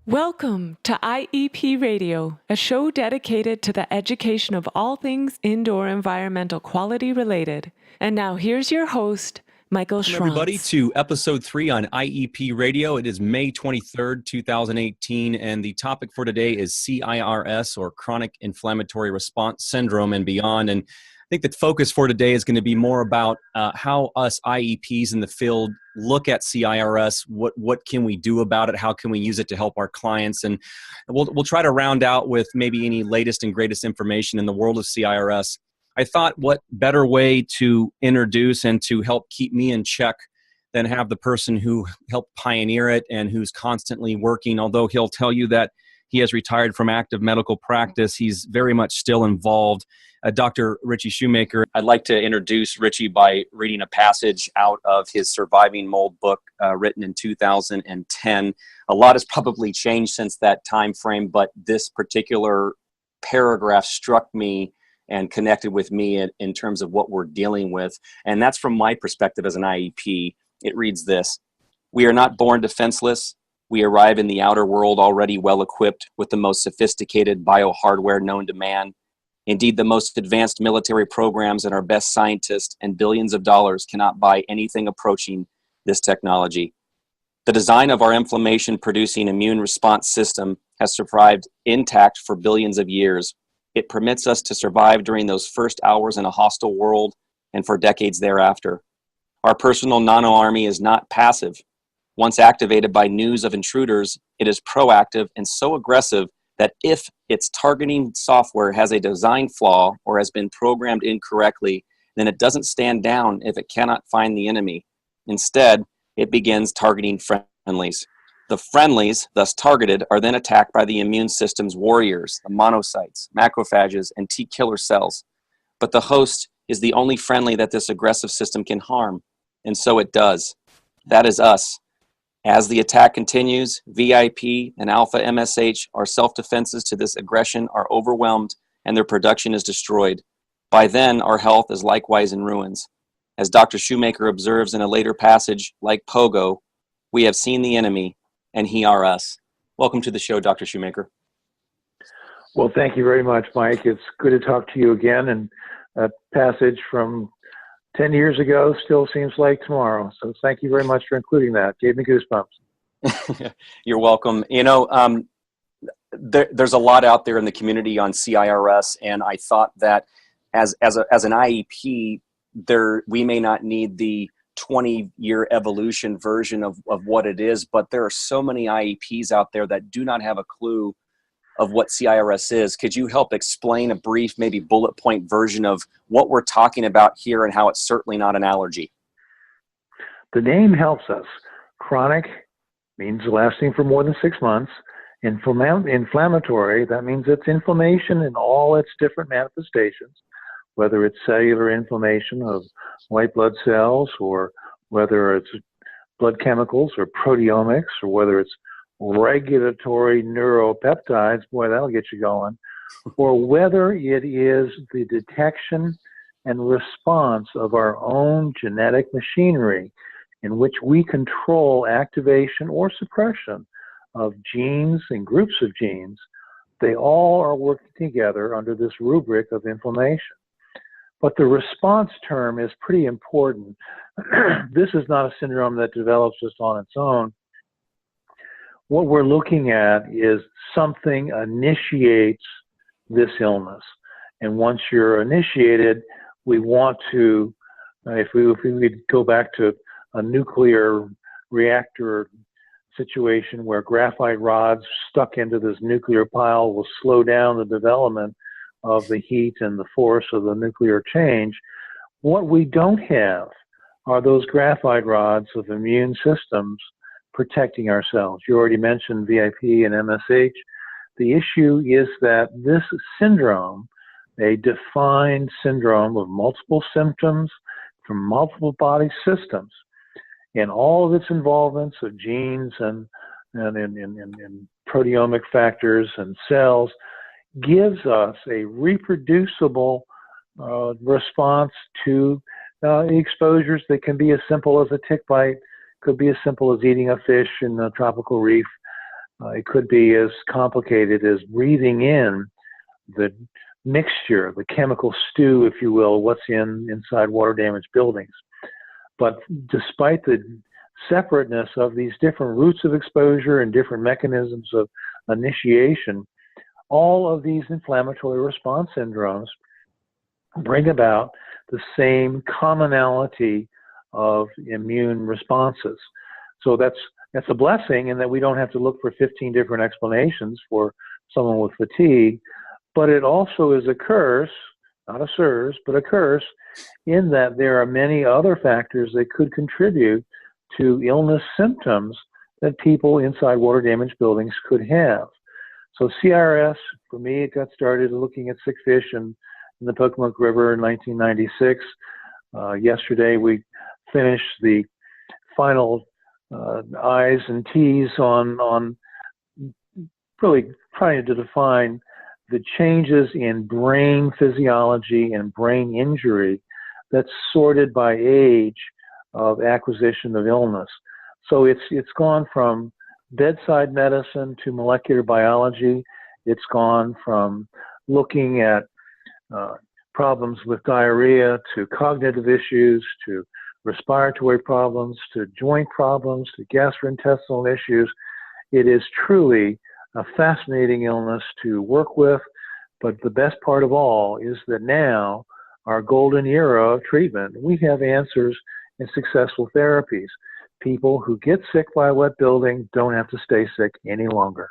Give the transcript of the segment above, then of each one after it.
Welcome to IEP Radio, a show dedicated to the education of all things indoor environmental quality related. And now here's your host, Michael Welcome everybody Schranz. to episode 3 on IEP Radio. It is May 23rd, 2018, and the topic for today is CIRS, or Chronic Inflammatory Response Syndrome, and beyond. And I think the focus for today is going to be more about how us IEPs in the field look at CIRS. What can we do about it? How can we use it to help our clients? And we'll try to round out with maybe any latest and greatest information in the world of CIRS. I thought, what better way to introduce and to help keep me in check than have the person who helped pioneer it and who's constantly working. Although he'll tell you that he has retired from active medical practice, he's very much still involved. Dr. Ritchie Shoemaker. I'd like to introduce Ritchie by reading a passage out of his Surviving Mold book written in 2010. A lot has probably changed since that time frame, but this particular paragraph struck me and connected with me in terms of what we're dealing with. And that's from my perspective as an IEP. It reads this: "We are not born defenseless. We arrive in the outer world already well equipped with the most sophisticated biohardware known to man. Indeed, the most advanced military programs and our best scientists and billions of dollars cannot buy anything approaching this technology. The design of our inflammation-producing immune response system has survived intact for billions of years. It permits us to survive during those first hours in a hostile world and for decades thereafter. Our personal nano-army is not passive. Once activated by news of intruders, it is proactive and so aggressive that if its targeting software has a design flaw or has been programmed incorrectly, then it doesn't stand down if it cannot find the enemy. Instead, it begins targeting friendlies. The friendlies, thus targeted, are then attacked by the immune system's warriors, the monocytes, macrophages, and T killer cells. But the host is the only friendly that this aggressive system can harm, and so it does. That is us. As the attack continues, VIP and alpha MSH, our self-defenses to this aggression, are overwhelmed and their production is destroyed. By then, our health is likewise in ruins. As Dr. Shoemaker observes in a later passage, like Pogo, we have seen the enemy, and he are us." Welcome to the show, Dr. Shoemaker. Well, thank you very much, Mike. It's good to talk to you again. And a passage from 10 years ago still seems like tomorrow. So thank you very much for including that. Gave me goosebumps. You're welcome. You know, there's a lot out there in the community on CIRS, and I thought that as an IEP, we may not need the 20-year evolution version of what it is, but there are so many IEPs out there that do not have a clue of what CIRS is. Could you help explain a brief, maybe bullet point version of what we're talking about here and how it's certainly not an allergy? The name helps us. Chronic means lasting for more than 6 months. Inflammatory, that means it's inflammation in all its different manifestations, whether it's cellular inflammation of white blood cells, or whether it's blood chemicals or proteomics, or whether it's regulatory neuropeptides, boy, that'll get you going, or whether it is the detection and response of our own genetic machinery in which we control activation or suppression of genes and groups of genes. They all are working together under this rubric of inflammation. But the response term is pretty important. This is not a syndrome that develops just on its own. What we're looking at is something initiates this illness. And once you're initiated, we want to, if we go back to a nuclear reactor situation where graphite rods stuck into this nuclear pile will slow down the development of the heat and the force of the nuclear change, what we don't have are those graphite rods of immune systems protecting ourselves. You already mentioned VIP and MSH. The issue is that this syndrome, a defined syndrome of multiple symptoms from multiple body systems, and all of its involvements of genes and proteomic factors and cells, gives us a reproducible response to exposures that can be as simple as a tick bite, could be as simple as eating a fish in a tropical reef, It could be as complicated as breathing in the mixture, the chemical stew, if you will, what's inside water damaged buildings. But despite the separateness of these different routes of exposure and different mechanisms of initiation, all of these inflammatory response syndromes bring about the same commonality of immune responses. So that's a blessing in that we don't have to look for 15 different explanations for someone with fatigue, but it also is a curse, not a CIRS, but a curse, in that there are many other factors that could contribute to illness symptoms that people inside water damaged buildings could have. So CIRS, for me, it got started looking at sick fish in the Pocomoke River in 1996. Yesterday we finished the final I's and T's on really trying to define the changes in brain physiology and brain injury that's sorted by age of acquisition of illness. So it's gone from bedside medicine to molecular biology. It's gone from looking at problems with diarrhea to cognitive issues to respiratory problems to joint problems to gastrointestinal issues. It is truly a fascinating illness to work with, but the best part of all is that now, our golden era of treatment, we have answers and successful therapies. People who get sick by a wet building don't have to stay sick any longer.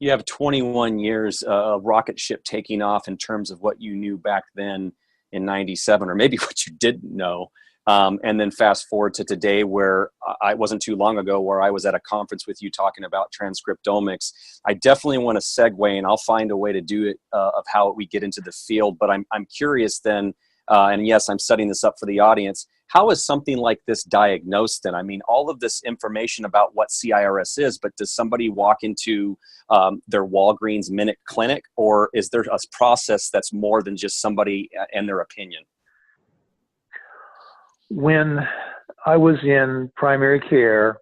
You have 21 years of rocket ship taking off in terms of what you knew back then in 97, or maybe what you didn't know. And then fast forward to today, where I wasn't too long ago, where I was at a conference with you talking about transcriptomics. I definitely want to segue, and I'll find a way to do it of how we get into the field. But I'm curious then, and yes, I'm setting this up for the audience. How is something like this diagnosed then? I mean, all of this information about what CIRS is, but does somebody walk into their Walgreens Minute Clinic, or is there a process that's more than just somebody and their opinion? When I was in primary care,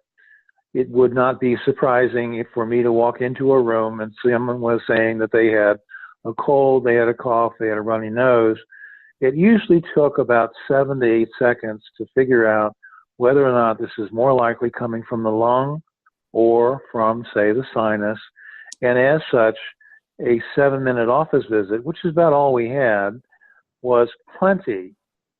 it would not be surprising for me to walk into a room and someone was saying that they had a cold, they had a cough, they had a runny nose. It usually took about 7 to 8 seconds to figure out whether or not this is more likely coming from the lung or from, say, the sinus. And as such, a 7-minute office visit, which is about all we had, was plenty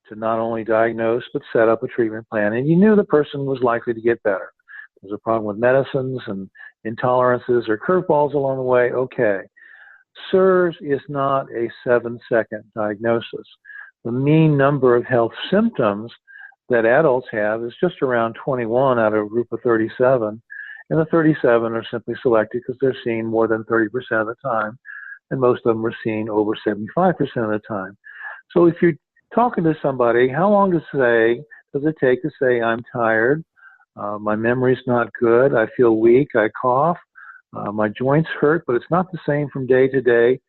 to not only diagnose but set up a treatment plan. And you knew the person was likely to get better. There's a problem with medicines and intolerances or curveballs along the way. Okay. CIRS is not a 7-second diagnosis. The mean number of health symptoms that adults have is just around 21 out of a group of 37. And the 37 are simply selected because they're seen more than 30% of the time. And most of them are seen over 75% of the time. So if you're talking to somebody, how long does it take to say, I'm tired, my memory's not good, I feel weak, I cough, my joints hurt, but it's not the same from day to day?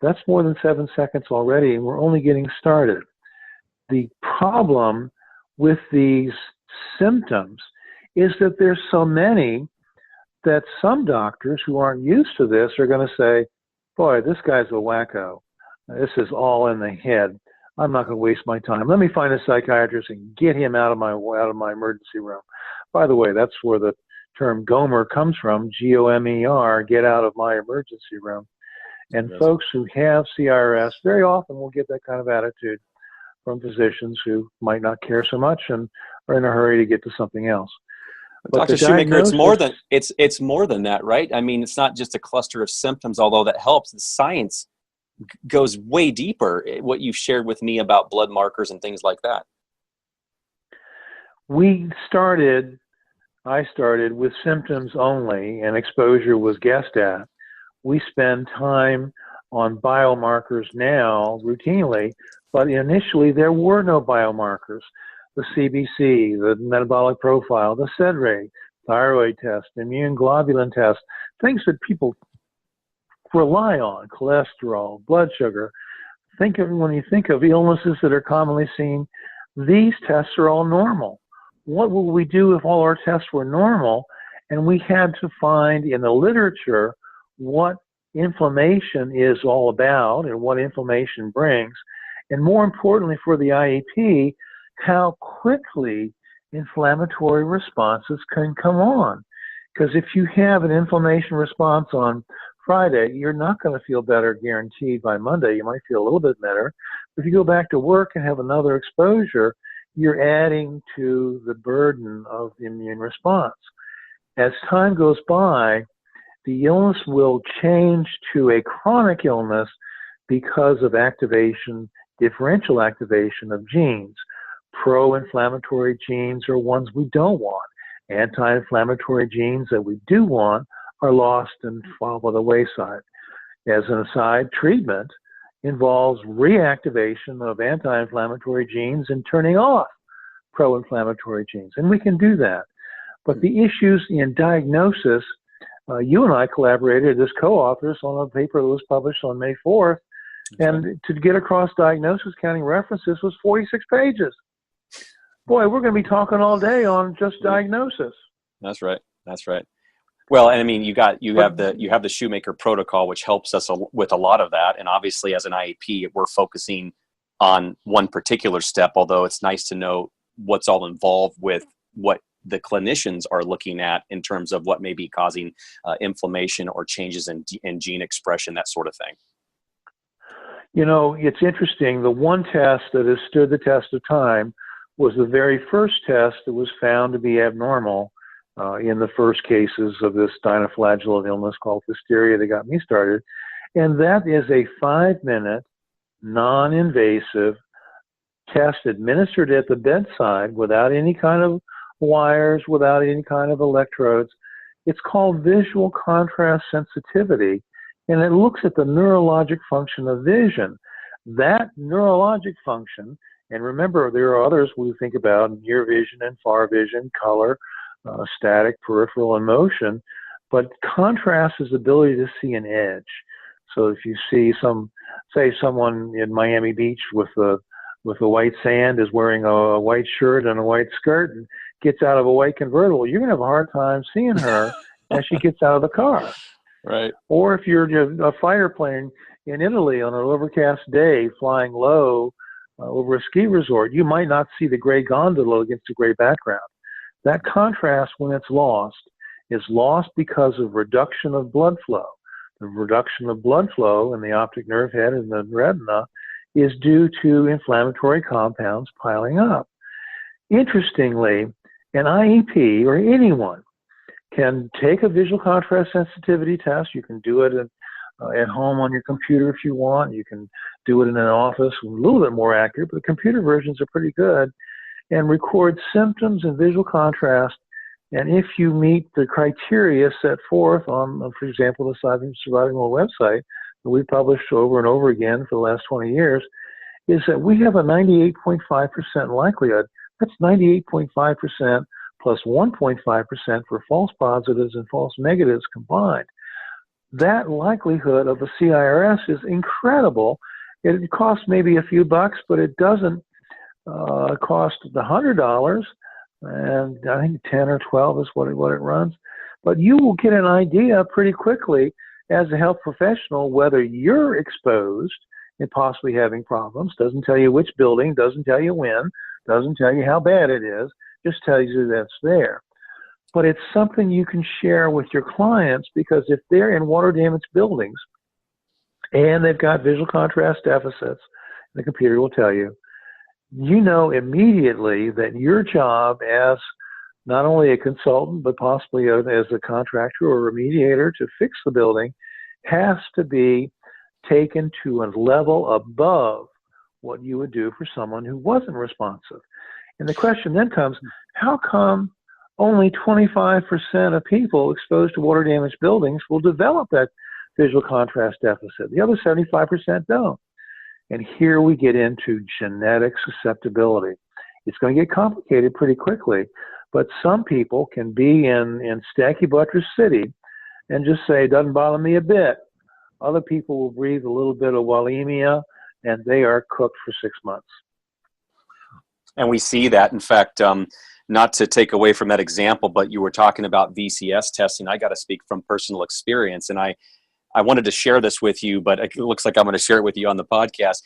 That's more than 7 seconds already, and we're only getting started. The problem with these symptoms is that there's so many that some doctors who aren't used to this are going to say, boy, this guy's a wacko. This is all in the head. I'm not going to waste my time. Let me find a psychiatrist and get him out of my emergency room. By the way, that's where the term GOMER comes from, G-O-M-E-R, get out of my emergency room. And Yes. Folks who have CIRS very often will get that kind of attitude from physicians who might not care so much and are in a hurry to get to something else. But Dr. Shoemaker, it's more than that, right? I mean, it's not just a cluster of symptoms, although that helps. The science goes way deeper, what you've shared with me about blood markers and things like that. I started with symptoms only, and exposure was guessed at. We spend time on biomarkers now routinely, but initially there were no biomarkers. The CBC, the metabolic profile, the SED rate, thyroid test, immune globulin test, things that people rely on, cholesterol, blood sugar. When you think of illnesses that are commonly seen, these tests are all normal. What would we do if all our tests were normal And we had to find in the literature what inflammation is all about and what inflammation brings. And more importantly for the IEP, how quickly inflammatory responses can come on. Because if you have an inflammation response on Friday, you're not going to feel better guaranteed by Monday. You might feel a little bit better. If you go back to work and have another exposure, you're adding to the burden of the immune response. As time goes by, the illness will change to a chronic illness because of activation, differential activation of genes. Pro-inflammatory genes are ones we don't want. Anti-inflammatory genes that we do want are lost and fall by the wayside. As an aside, treatment involves reactivation of anti-inflammatory genes and turning off pro-inflammatory genes, and we can do that. But the issues in diagnosis, you and I collaborated as co-authors on a paper that was published on May 4th, and to get across diagnosis counting references was 46 pages. Boy, we're going to be talking all day on just diagnosis. That's right. That's right. Well, and I mean, you have the Shoemaker protocol, which helps us with a lot of that. And obviously, as an IEP, we're focusing on one particular step. Although it's nice to know what's all involved with what the clinicians are looking at in terms of what may be causing inflammation or changes in gene expression, that sort of thing. You know, it's interesting. The one test that has stood the test of time was the very first test that was found to be abnormal in the first cases of this dinoflagellate illness called hysteria that got me started. And that is a 5-minute, non-invasive test administered at the bedside without any kind of wires, without any kind of electrodes. It's called visual contrast sensitivity, and it looks at the neurologic function of vision. That neurologic function, and remember, there are others we think about, near vision and far vision, color, static, peripheral, and motion, but contrast is the ability to see an edge. So if you see someone in Miami Beach with the white sand is wearing a white shirt and a white skirt and gets out of a white convertible, you're going to have a hard time seeing her as she gets out of the car. Right. Or if you're a fighter plane in Italy on an overcast day flying low over a ski resort, you might not see the gray gondola against a gray background. That contrast, when it's lost, is lost because of reduction of blood flow. The reduction of blood flow in the optic nerve head and the retina is due to inflammatory compounds piling up. Interestingly, an IEP or anyone can take a visual contrast sensitivity test. You can do it at home on your computer if you want. You can do it in an office, a little bit more accurate, but the computer versions are pretty good, and record symptoms and visual contrast. And if you meet the criteria set forth on, for example, the Surviving Well website that we published over and over again for the last 20 years, is that we have a 98.5% likelihood. That's 98.5% plus 1.5% for false positives and false negatives combined. That likelihood of a CIRS is incredible. It costs maybe a few bucks, but it doesn't cost $100, and I think 10 or 12 is what it runs. But you will get an idea pretty quickly as a health professional whether you're exposed and possibly having problems. Doesn't tell you which building, doesn't tell you when, doesn't tell you how bad it is, just tells you that's there. But it's something you can share with your clients, because if they're in water damaged buildings and they've got visual contrast deficits, the computer will tell you, you know immediately that your job as not only a consultant, but possibly as a contractor or a remediator to fix the building has to be taken to a level above what you would do for someone who wasn't responsive. And the question then comes, how come only 25% of people exposed to water damaged buildings will develop that visual contrast deficit? The other 75% don't. And here we get into genetic susceptibility. It's going to get complicated pretty quickly, but some people can be in Stanky Buttress City and just say, it doesn't bother me a bit. Other people will breathe a little bit of Wallemia, and they are cooked for 6 months. And we see that, in fact, not to take away from that example, but you were talking about VCS testing. I got to speak from personal experience, and I wanted to share this with you, but it looks like I'm going to share it with you on the podcast.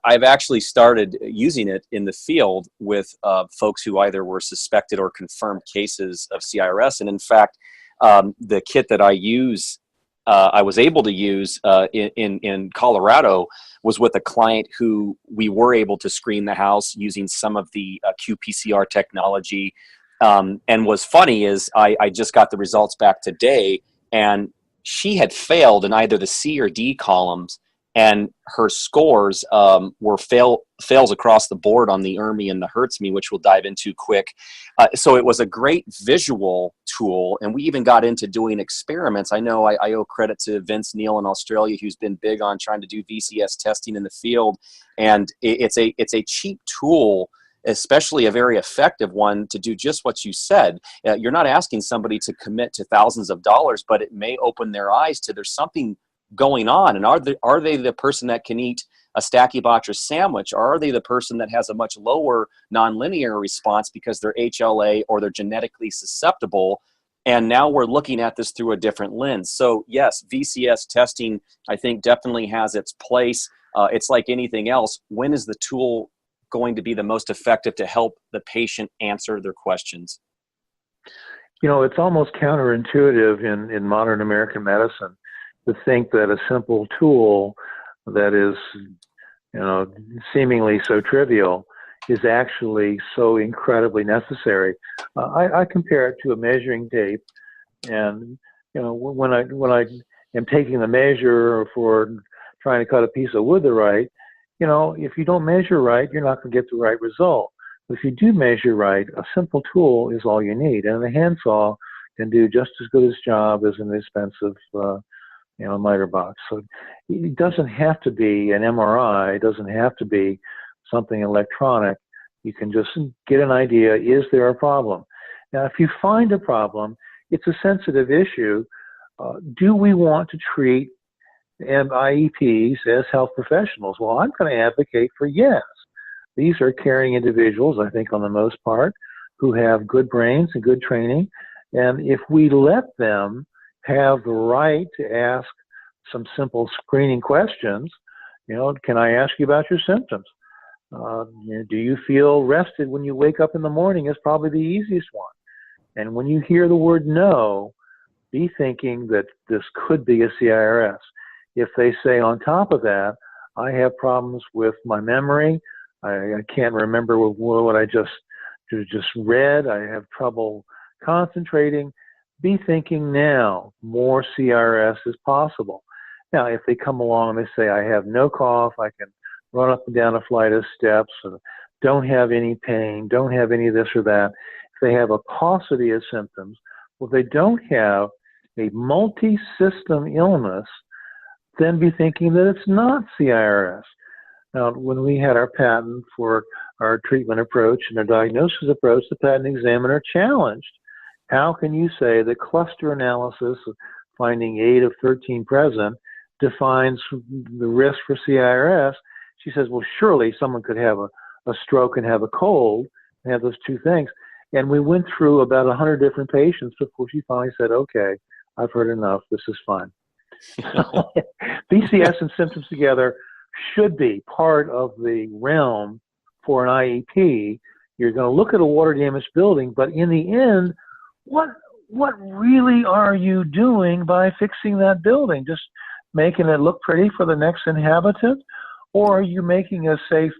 I've actually started using it in the field with folks who either were suspected or confirmed cases of CIRS. And in fact, the kit that I was able to use in Colorado was with a client who we were able to screen the house using some of the qPCR technology. And what's funny is I just got the results back today, and she had failed in either the C or D columns, and her scores were fails across the board on the ERMI and the HERTSMI, which we'll dive into quick. So it was a great visual tool, and we even got into doing experiments. I know I owe credit to Vince Neal in Australia, who's been big on trying to do VCS testing in the field, and it's a cheap tool, especially a very effective one, to do just what you said. You're not asking somebody to commit to thousands of dollars, but it may open their eyes to there's something going on. And are they the person that can eat a Stachybotrys sandwich, or are they the person that has a much lower nonlinear response because they're HLA or they're genetically susceptible? And now we're looking at this through a different lens. So yes, VCS testing, I think, definitely has its place. It's like anything else. When is the tool going to be the most effective to help the patient answer their questions? You know, it's almost counterintuitive in modern American medicine to think that a simple tool that is, you know, seemingly so trivial is actually so incredibly necessary. I compare it to a measuring tape, and you know, when I am taking the measure for trying to cut a piece of wood you know, if you don't measure right, you're not going to get the right result. But if you do measure right, a simple tool is all you need, and the handsaw can do just as good a job as an expensive, you know, miter box. So it doesn't have to be an MRI. It doesn't have to be something electronic. You can just get an idea, is there a problem? Now, if you find a problem, it's a sensitive issue. Do we want to treat IEPs as health professionals? Well, I'm going to advocate for yes. These are caring individuals, I think, on the most part, who have good brains and good training. And if we let them have the right to ask some simple screening questions, you know, can I ask you about your symptoms? You know, do you feel rested when you wake up in the morning is probably the easiest one. And when you hear the word no, be thinking that this could be a CIRS. If they say on top of that, I have problems with my memory, I can't remember what I just read, I have trouble concentrating, be thinking now more CIRS is possible. Now, if they come along and they say, I have no cough, I can run up and down a flight of steps, don't have any pain, don't have any of this or that, if they have a paucity of symptoms, well, they don't have a multi-system illness, then be thinking that it's not CIRS. Now, when we had our patent for our treatment approach and our diagnosis approach, the patent examiner challenged, how can you say that cluster analysis, finding 8 of 13 present, defines the risk for CIRS? She says, well, surely someone could have a stroke and have a cold and have those two things. And we went through about 100 different patients before she finally said, okay, I've heard enough, this is fine. VCS and symptoms together should be part of the realm for an IEP. You're going to look at a water damaged building, but in the end, what really are you doing by fixing that building? Just making it look pretty for the next inhabitant? Or are you making a safe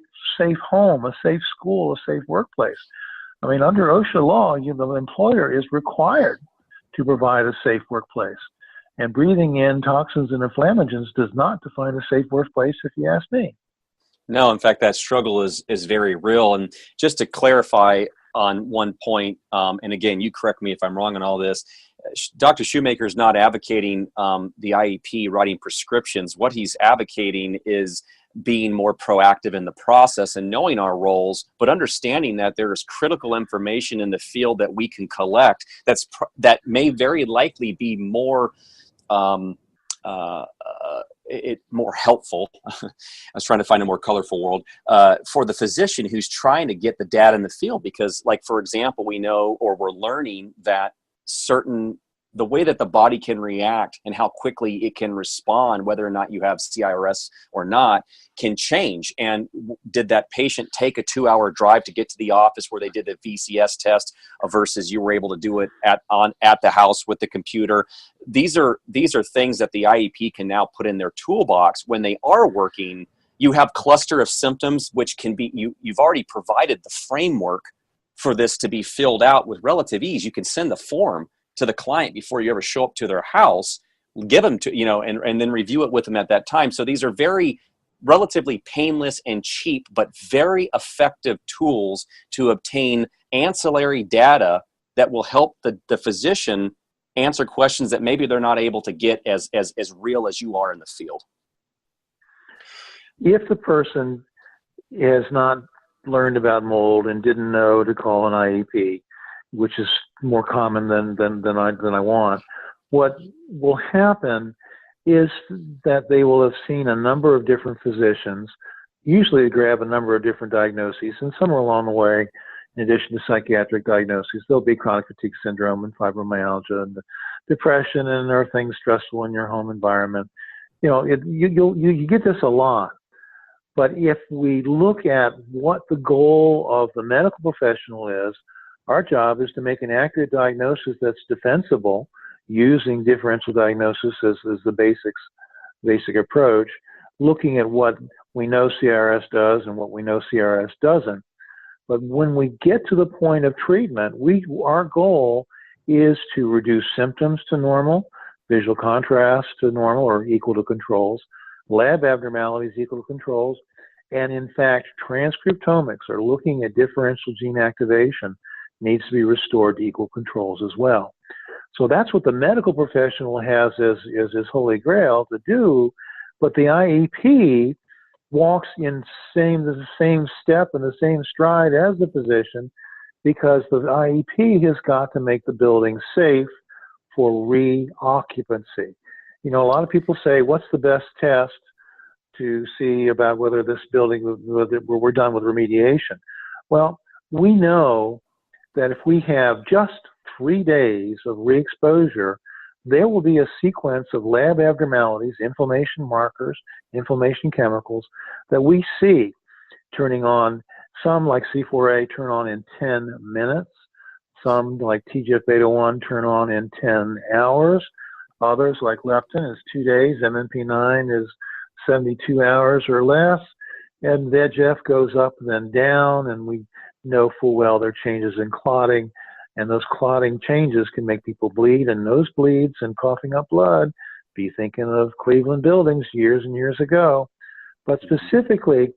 home, a safe school, a safe workplace? I mean, under OSHA law, the employer is required to provide a safe workplace. And breathing in toxins and inflammagens does not define a safe workplace, if you ask me. No, in fact, that struggle is very real. And just to clarify on one point, and again, you correct me if I'm wrong on all this, Dr. Shoemaker is not advocating the IEP writing prescriptions. What he's advocating is being more proactive in the process and knowing our roles, but understanding that there is critical information in the field that we can collect that may very likely be more more helpful. I was trying to find a more colorful word for the physician who's trying to get the data in the field, because, like, for example, we know, or we're learning that the way that the body can react and how quickly it can respond, whether or not you have CIRS or not, can change. And did that patient take a 2-hour drive to get to the office where they did the VCS test versus you were able to do it at the house with the computer? These are things that the IEP can now put in their toolbox when they are working. You have cluster of symptoms, which can be, you've already provided the framework for this to be filled out with relative ease. You can send the form to the client before you ever show up to their house, give them to, and then review it with them at that time. So these are very relatively painless and cheap, but very effective tools to obtain ancillary data that will help the physician answer questions that maybe they're not able to get as real as you are in the field. If the person has not learned about mold and didn't know to call an IEP, which is more common than I want, what will happen is that they will have seen a number of different physicians. Usually they grab a number of different diagnoses, and somewhere along the way, in addition to psychiatric diagnoses, there'll be chronic fatigue syndrome and fibromyalgia and depression, and there are things stressful in your home environment. You get this a lot. But if we look at what the goal of the medical professional is, our job is to make an accurate diagnosis that's defensible using differential diagnosis as the basic approach, looking at what we know CIRS does and what we know CIRS doesn't. But when we get to the point of treatment, our goal is to reduce symptoms to normal, visual contrast to normal or equal to controls, lab abnormalities equal to controls, and in fact, transcriptomics, or looking at differential gene activation, needs to be restored to equal controls as well. So that's what the medical professional has as his holy grail to do, but the IEP walks in the same step and the same stride as the physician, because the IEP has got to make the building safe for reoccupancy. A lot of people say, what's the best test to see about whether this building, we're done with remediation? Well, we know that if we have just 3 days of re-exposure, there will be a sequence of lab abnormalities, inflammation markers, inflammation chemicals that we see turning on. Some, like C4A, turn on in 10 minutes. Some, like TGF-beta1, turn on in 10 hours. Others, like leptin, is 2 days. MMP9 is 72 hours or less. And VEGF goes up and then down, and we know full well there are changes in clotting, and those clotting changes can make people bleed and nosebleeds and coughing up blood. Be thinking of Cleveland buildings years and years ago. But specifically,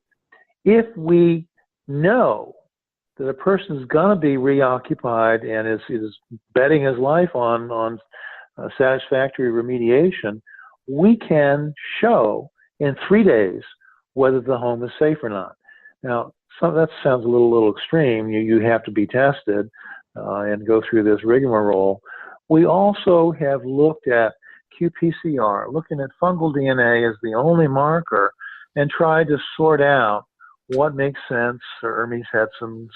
if we know that a person is going to be reoccupied and is betting his life on satisfactory remediation, we can show in 3 days whether the home is safe or not. Now, that sounds a little extreme. You have to be tested and go through this rigmarole. We also have looked at qPCR, looking at fungal DNA as the only marker, and tried to sort out what makes sense. ERMI's had some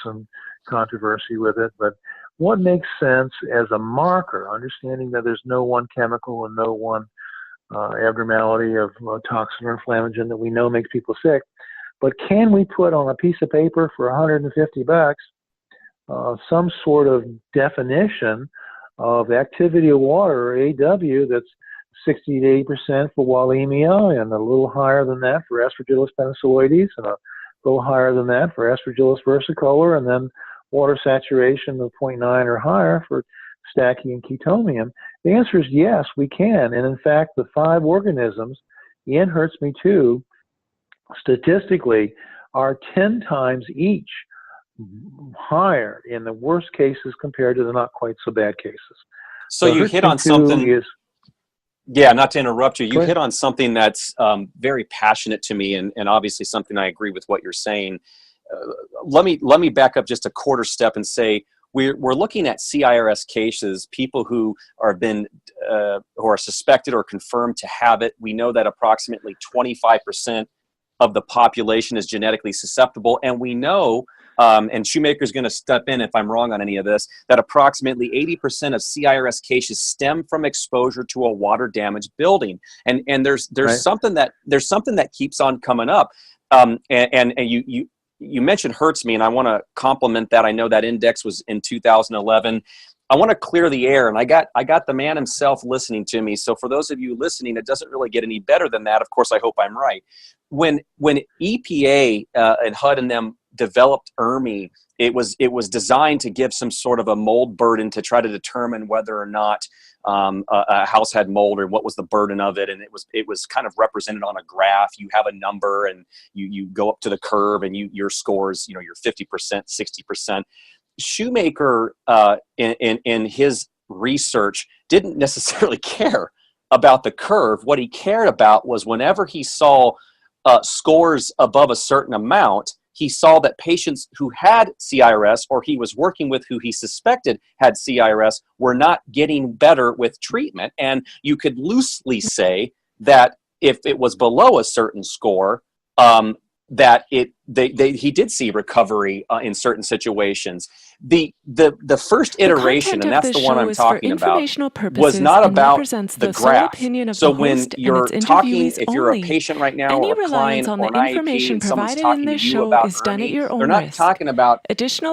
controversy with it, but what makes sense as a marker, understanding that there's no one chemical and no one abnormality of toxin or inflammagen that we know makes people sick. But can we put on a piece of paper for $150 some sort of definition of activity of water, or AW, that's 60 to 80% for Wallemia, and a little higher than that for Aspergillus penicilloides, and a little higher than that for Aspergillus versicolor, and then water saturation of 0.9 or higher for Stachy and Chetomium? The answer is yes, we can. And in fact, the 5 organisms, the Enhertzme 2, statistically are 10 times each higher in the worst cases compared to the not quite so bad cases. So you hit on something. Yeah, not to interrupt you. You hit on something that's very passionate to me, and obviously something I agree with what you're saying. Let me back up just a quarter step and say, we're looking at CIRS cases, people who who are suspected or confirmed to have it. We know that approximately 25% of the population is genetically susceptible, and we know, and Shoemaker's going to step in if I'm wrong on any of this, that approximately 80% of CIRS cases stem from exposure to a water-damaged building. And there's Right. something that keeps on coming up. And you mentioned hurts me, and I want to compliment that. I know that index was in 2011. I want to clear the air, and I got the man himself listening to me. So for those of you listening, it doesn't really get any better than that. Of course, I hope I'm right. When EPA and HUD and them developed ERMI, it was designed to give some sort of a mold burden to try to determine whether or not a house had mold or what was the burden of it, and it was kind of represented on a graph. You have a number, and you go up to the curve, and your scores, you're 50%, 60%. Shoemaker in his research didn't necessarily care about the curve. What he cared about was whenever he saw scores above a certain amount, he saw that patients who had CIRS, or he was working with who he suspected had CIRS, were not getting better with treatment. And you could loosely say that if it was below a certain score, that he did see recovery in certain situations. The first iteration, and that's the one I'm talking about, was not about the graph. So when you're talking, if you're a patient right now, or a client, or an IEP, and someone's talking to you about ERMI, they're not talking about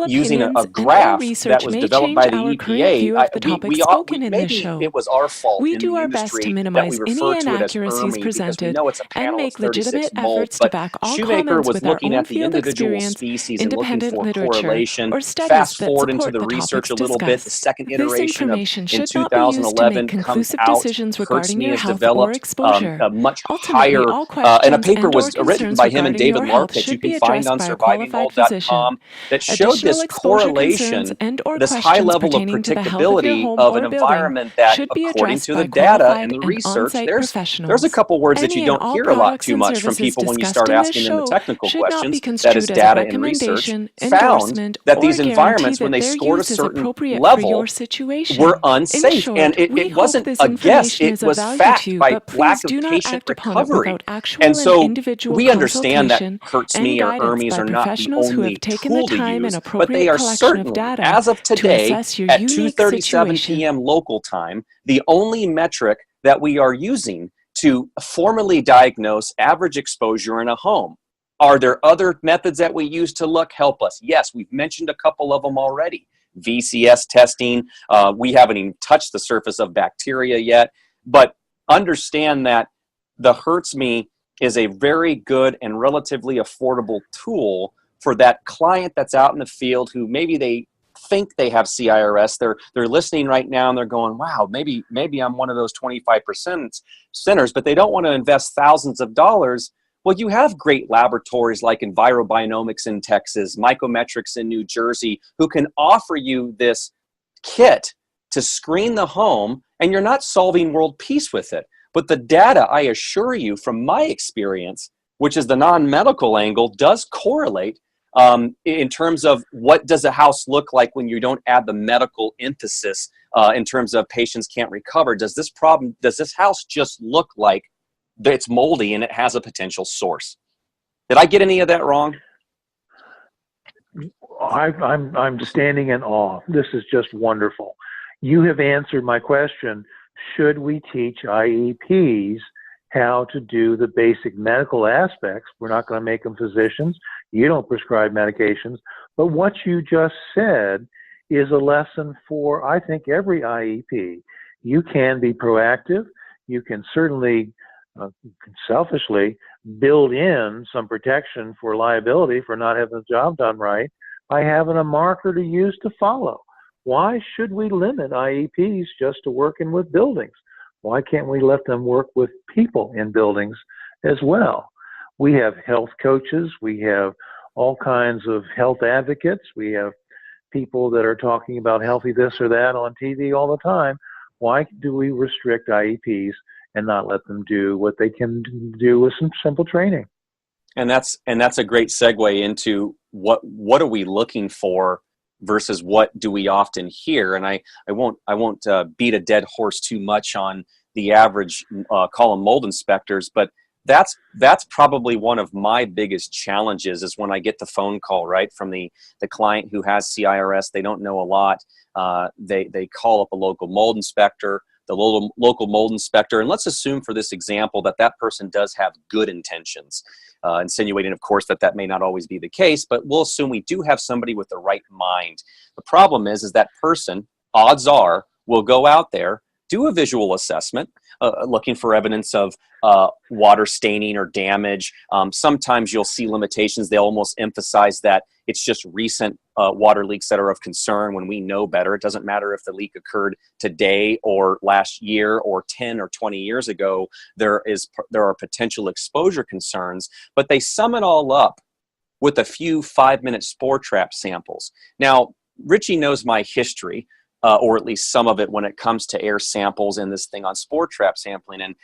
using a graph that was developed by the EPA. Maybe it was our fault in the industry that we refer to it as ERMI because we know it's a panel of 36 molds, but Shoemaker was looking at the individual species and looking for correlation. Fast forward into the research a little bit, the second iteration in 2011 comes out. HERTS-ME has developed a much higher, and a paper was written by him and David Lark that you can find on survivingmold.com that showed this correlation, this high level of predictability of an environment that, according to the data and the research, there's a couple words that you don't hear a lot too much from people when you start asking them the technical questions, that is data and research, found that these environments, when they scored a certain level, were unsafe. And it wasn't a guess, it was fact by lack of patient recovery. And so we understand that HERTS-ME or ERMIs are not the only tool to use, but they are certainly, as of today, at 2:37 p.m. local time, the only metric that we are using to formally diagnose average exposure in a home. Are there other methods that we use to help us? Yes, we've mentioned a couple of them already. VCS testing, we haven't even touched the surface of bacteria yet, but understand that the HERTS-ME is a very good and relatively affordable tool for that client that's out in the field who maybe they think they have CIRS. They're listening right now and they're going, wow, maybe I'm one of those 25% centers, but they don't want to invest thousands of dollars. Well, you have great laboratories like EnviroBionomics in Texas, Mycometrics in New Jersey, who can offer you this kit to screen the home, and you're not solving world peace with it. But the data, I assure you, from my experience, which is the non-medical angle, does correlate in terms of what does a house look like when you don't add the medical emphasis in terms of patients can't recover. Does this house just look like it's moldy and it has a potential source? Did I get any of that wrong? I'm standing in awe. This is just wonderful. You have answered my question. Should we teach IEPs how to do the basic medical aspects? We're not going to make them physicians. You don't prescribe medications. But what you just said is a lesson for, I think, every IEP. You can be proactive. You can certainly selfishly build in some protection for liability for not having the job done right by having a marker to use to follow. Why should we limit IEPs just to working with buildings? Why can't we let them work with people in buildings as well? We have health coaches. We have all kinds of health advocates. We have people that are talking about healthy this or that on TV all the time. Why do we restrict IEPs and not let them do what they can do with some simple training? And that's a great segue into what are we looking for versus what do we often hear. And I won't beat a dead horse too much on the average call them mold inspectors, but that's probably one of my biggest challenges is when I get the phone call, right, from the client who has CIRS. They don't know a lot. They call up a local mold inspector, the local mold inspector, and let's assume for this example that person does have good intentions, insinuating, of course, that may not always be the case, but we'll assume we do have somebody with the right mind. The problem is that person, odds are, will go out there, do a visual assessment, looking for evidence of water staining or damage. Sometimes you'll see limitations. They almost emphasize that it's just recent water leaks that are of concern when we know better. It doesn't matter if the leak occurred today or last year or 10 or 20 years ago. There are potential exposure concerns, but they sum it all up with a few 5-minute spore trap samples. Now, Ritchie knows my history. Or at least some of it when it comes to air samples and this thing on spore trap sampling. And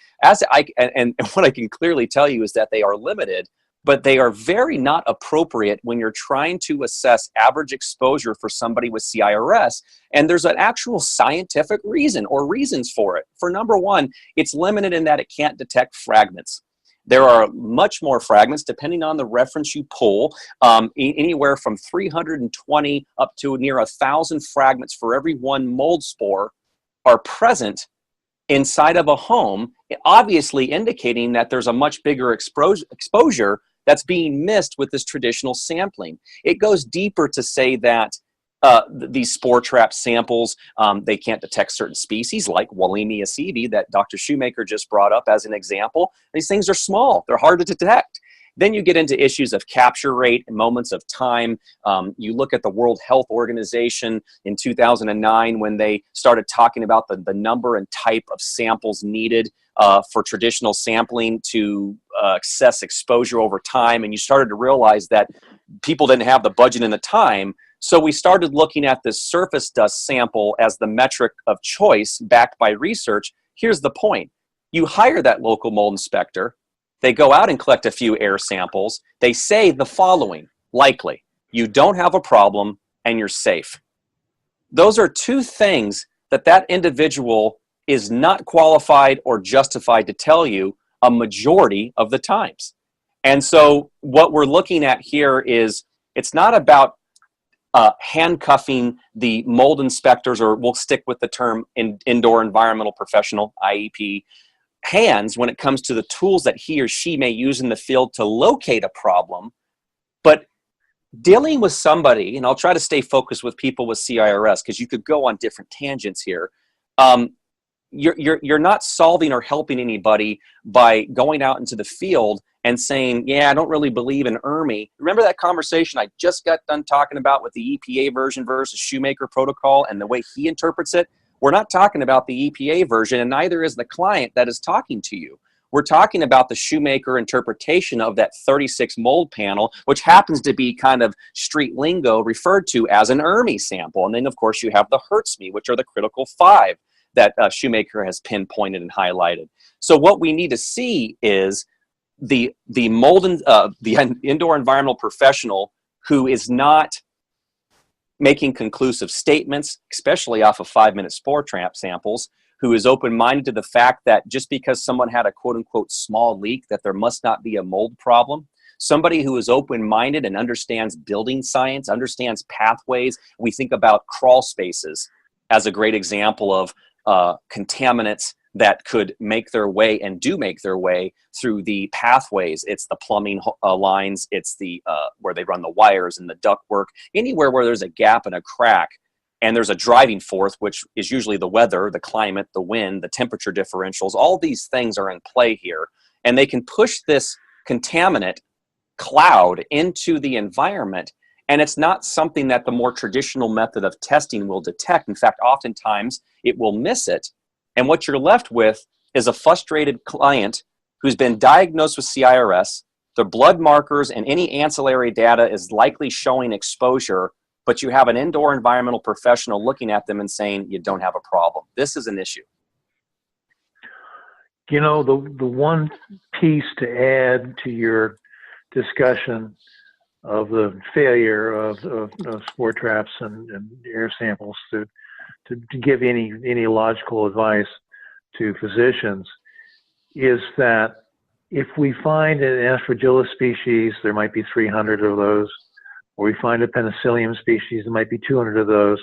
what I can clearly tell you is that they are limited, but they are very not appropriate when you're trying to assess average exposure for somebody with CIRS. And there's an actual scientific reason or reasons for it. For number one, it's limited in that it can't detect fragments. There are much more fragments, depending on the reference you pull, anywhere from 320 up to near 1,000 fragments for every one mold spore are present inside of a home, obviously indicating that there's a much bigger exposure that's being missed with this traditional sampling. It goes deeper to say that these spore trap samples, they can't detect certain species like Wallemia aceti that Dr. Shoemaker just brought up as an example. These things are small. They're hard to detect. Then you get into issues of capture rate and moments of time. You look at the World Health Organization in 2009 when they started talking about the number and type of samples needed for traditional sampling to assess exposure over time. And you started to realize that people didn't have the budget and the time. So we started looking at this surface dust sample as the metric of choice backed by research. Here's the point. You hire that local mold inspector. They go out and collect a few air samples. They say the following, likely, you don't have a problem and you're safe. Those are two things that individual is not qualified or justified to tell you a majority of the times. And so what we're looking at here is it's not about handcuffing the mold inspectors, or we'll stick with the term indoor environmental professional, IEP, hands when it comes to the tools that he or she may use in the field to locate a problem. But dealing with somebody, and I'll try to stay focused with people with CIRS because you could go on different tangents here. You're not solving or helping anybody by going out into the field and saying, yeah, I don't really believe in ERMI. Remember that conversation I just got done talking about with the EPA version versus Shoemaker protocol and the way he interprets it? We're not talking about the EPA version, and neither is the client that is talking to you. We're talking about the Shoemaker interpretation of that 36 mold panel, which happens to be kind of street lingo referred to as an ERMI sample. And then, of course, you have the HERTSMI, which are the critical 5 that Shoemaker has pinpointed and highlighted. So what we need to see is the indoor environmental professional who is not making conclusive statements, especially off of 5-minute spore trap samples, who is open-minded to the fact that just because someone had a quote-unquote small leak, that there must not be a mold problem. Somebody who is open-minded and understands building science, understands pathways. We think about crawl spaces as a great example of contaminants that could make their way and do make their way through the pathways. It's the plumbing lines, it's the where they run the wires and the ductwork, anywhere where there's a gap and a crack and there's a driving force, which is usually the weather, the climate, the wind, the temperature differentials. All these things are in play here, and they can push this contaminant cloud into the environment, and it's not something that the more traditional method of testing will detect. In fact, oftentimes it will miss it. And what you're left with is a frustrated client who's been diagnosed with CIRS. The blood markers and any ancillary data is likely showing exposure, but you have an indoor environmental professional looking at them and saying, you don't have a problem. This is an issue. You know, the one piece to add to your discussion of the failure of spore traps and air samples to give any logical advice to physicians is that if we find an Aspergillus species, there might be 300 of those, or we find a Penicillium species, there might be 200 of those,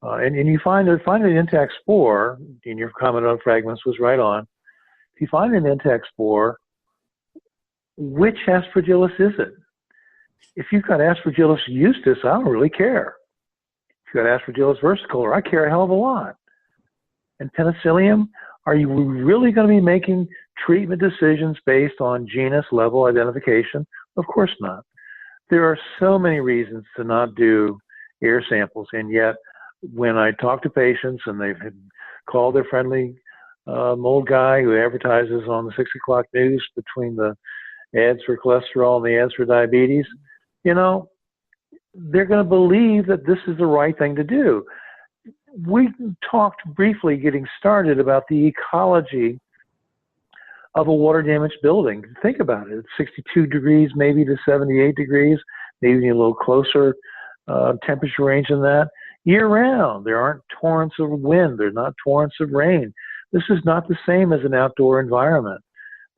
and you find an intact spore, and your comment on fragments was right on. If you find an intact spore, which Aspergillus is it? If you've got Aspergillus justus, I don't really care. If you've got Aspergillus versicolor, I care a hell of a lot. And Penicillium, are you really going to be making treatment decisions based on genus level identification? Of course not. There are so many reasons to not do air samples, and yet when I talk to patients and they've called their friendly mold guy who advertises on the 6 o'clock news between the ads for cholesterol and the ads for diabetes, you know, they're going to believe that this is the right thing to do. We talked briefly getting started about the ecology of a water damaged building. Think about it. It's 62 degrees, maybe to 78 degrees, maybe a little closer temperature range than that. Year round, there aren't torrents of wind. There's not torrents of rain. This is not the same as an outdoor environment.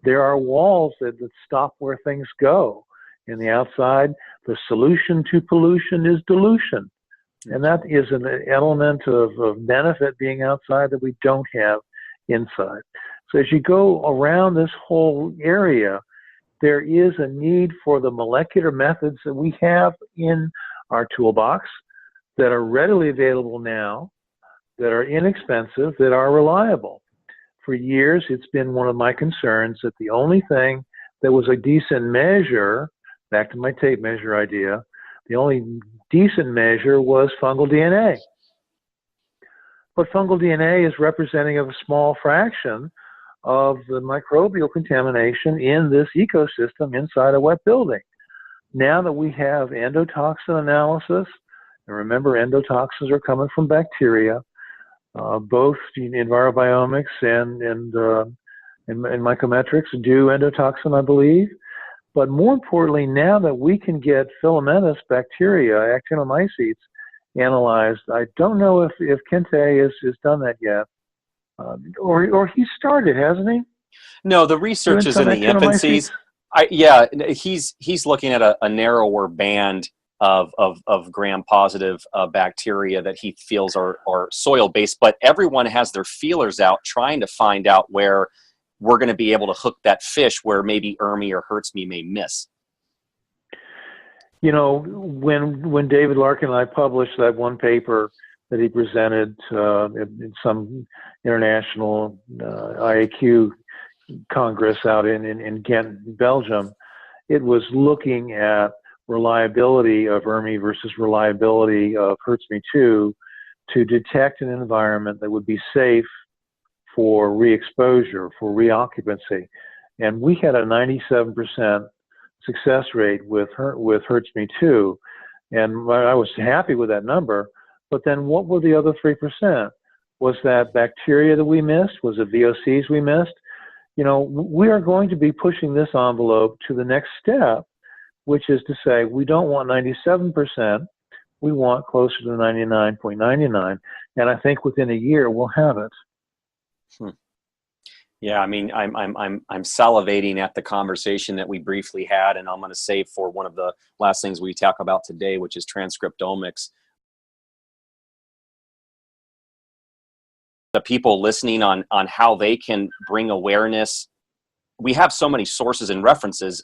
There are walls that stop where things go. In the outside, the solution to pollution is dilution. And that is an element of benefit being outside that we don't have inside. So as you go around this whole area, there is a need for the molecular methods that we have in our toolbox that are readily available now, that are inexpensive, that are reliable. For years, it's been one of my concerns that the only thing that was a decent measure, back to my tape measure idea, the only decent measure was fungal DNA. But fungal DNA is representing of a small fraction of the microbial contamination in this ecosystem inside a wet building. Now that we have endotoxin analysis, and remember endotoxins are coming from bacteria, both EnviroBiomics and Mycometrics do endotoxin, I believe. But more importantly, now that we can get filamentous bacteria, actinomycetes, analyzed, I don't know if Kente has done that yet. Or he started, hasn't he? No, the research is in the infancies. He's looking at a narrower band of gram-positive bacteria that he feels are soil-based, but everyone has their feelers out trying to find out where we're going to be able to hook that fish where maybe ERMI or HERTSMI may miss. You know, when David Larkin and I published that one paper that he presented in some international IAQ Congress out in Ghent, Belgium, it was looking at reliability of ERMI versus reliability of HERTSMI-2 to detect an environment that would be safe for re-exposure, for reoccupancy. And we had a 97% success rate with HERTSMI-2, and I was happy with that number. But then what were the other 3%? Was that bacteria that we missed? Was it VOCs we missed? You know, we are going to be pushing this envelope to the next step, which is to say we don't want 97%, we want closer to 99.99, and I think within a year we'll have it. Yeah, I mean, I'm salivating at the conversation that we briefly had, and I'm going to save for one of the last things we talk about today, which is transcriptomics. The people listening on how they can bring awareness. We have so many sources and references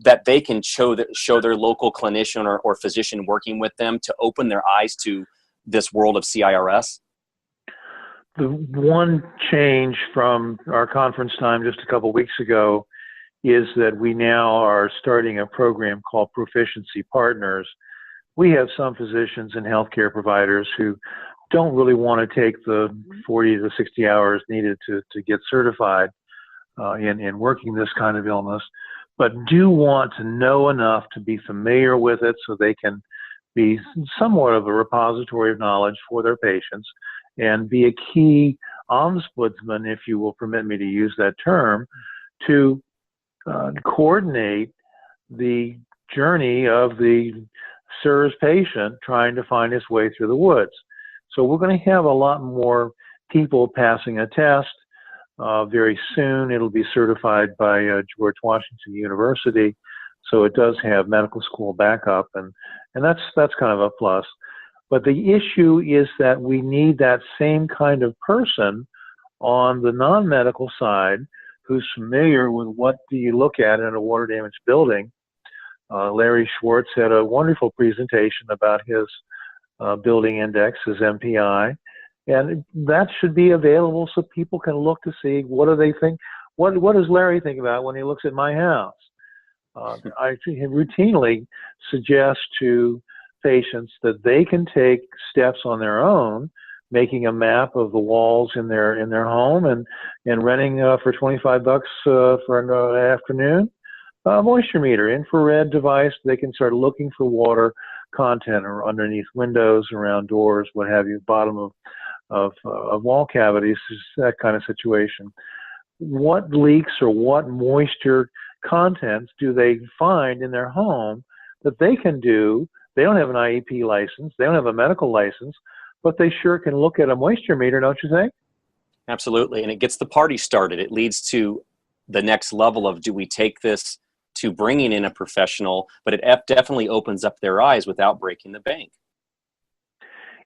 that they can show their local clinician or physician working with them to open their eyes to this world of CIRS. The one change from our conference time just a couple weeks ago is that we now are starting a program called Proficiency Partners. We have some physicians and healthcare providers who don't really want to take the 40 to 60 hours needed to get certified in working this kind of illness, but do want to know enough to be familiar with it so they can be somewhat of a repository of knowledge for their patients and be a key ombudsman, if you will permit me to use that term, to coordinate the journey of the CIRS patient trying to find his way through the woods. So we're going to have a lot more people passing a test. Very soon it'll be certified by George Washington University. So it does have medical school backup, and that's kind of a plus. But the issue is that we need that same kind of person on the non-medical side who's familiar with what do you look at in a water damaged building. Larry Schwartz had a wonderful presentation about his building index, his MPI, and that should be available so people can look to see what do they think, what does Larry think about when he looks at my house. I routinely suggest to patients that they can take steps on their own, making a map of the walls in their home and renting for $25 for an afternoon a moisture meter, infrared device. They can start looking for water content or underneath windows, around doors, what have you, bottom of wall cavities, that kind of situation. What leaks or what moisture contents do they find in their home that they can do? They don't have an IEP license, they don't have a medical license, but they sure can look at a moisture meter, don't you think? Absolutely, and it gets the party started. It leads to the next level of, do we take this to bringing in a professional, but it definitely opens up their eyes without breaking the bank.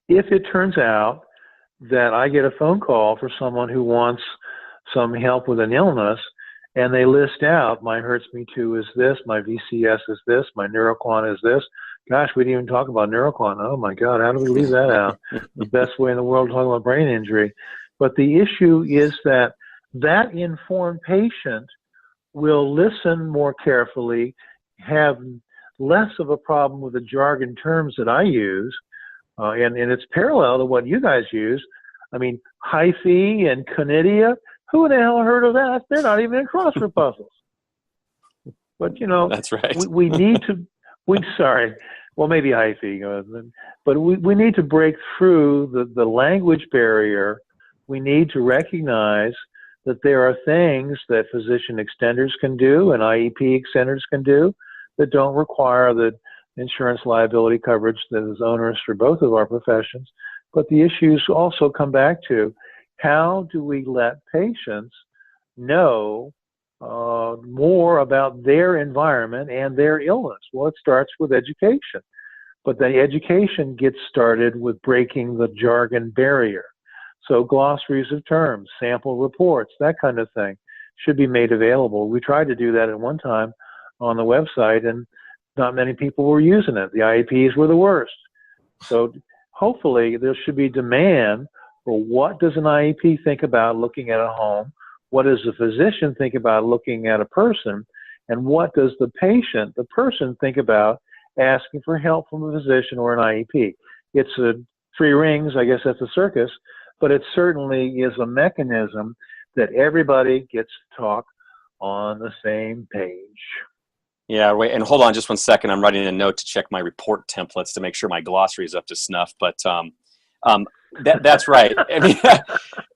If it turns out that I get a phone call for someone who wants some help with an illness, and they list out, my Hertz Me2 is this, my VCS is this, my Neuroquant is this. Gosh, we didn't even talk about Neuroquant. Oh my God, how do we leave that out? The best way in the world to talk about brain injury. But the issue is that informed patient will listen more carefully, have less of a problem with the jargon terms that I use, and it's parallel to what you guys use. I mean, hyphae and conidia, who the hell heard of that? They're not even in crossword puzzles. But, you know, that's right. we need to, sorry, well, maybe hyphae, but we need to break through the language barrier. We need to recognize that there are things that physician extenders can do and IEP extenders can do that don't require the insurance liability coverage that is onerous for both of our professions. But the issues also come back to, how do we let patients know more about their environment and their illness? Well, it starts with education, but the education gets started with breaking the jargon barrier. So glossaries of terms, sample reports, that kind of thing should be made available. We tried to do that at one time on the website, and not many people were using it. The IEPs were the worst. So hopefully there should be demand for, what does an IEP think about looking at a home? What does the physician think about looking at a person? And what does the patient, the person, think about asking for help from a physician or an IEP? It's a three rings, I guess that's a circus, but it certainly is a mechanism that everybody gets to talk on the same page. Yeah, wait, and hold on just one second. I'm writing a note to check my report templates to make sure my glossary is up to snuff. But that's right. I mean,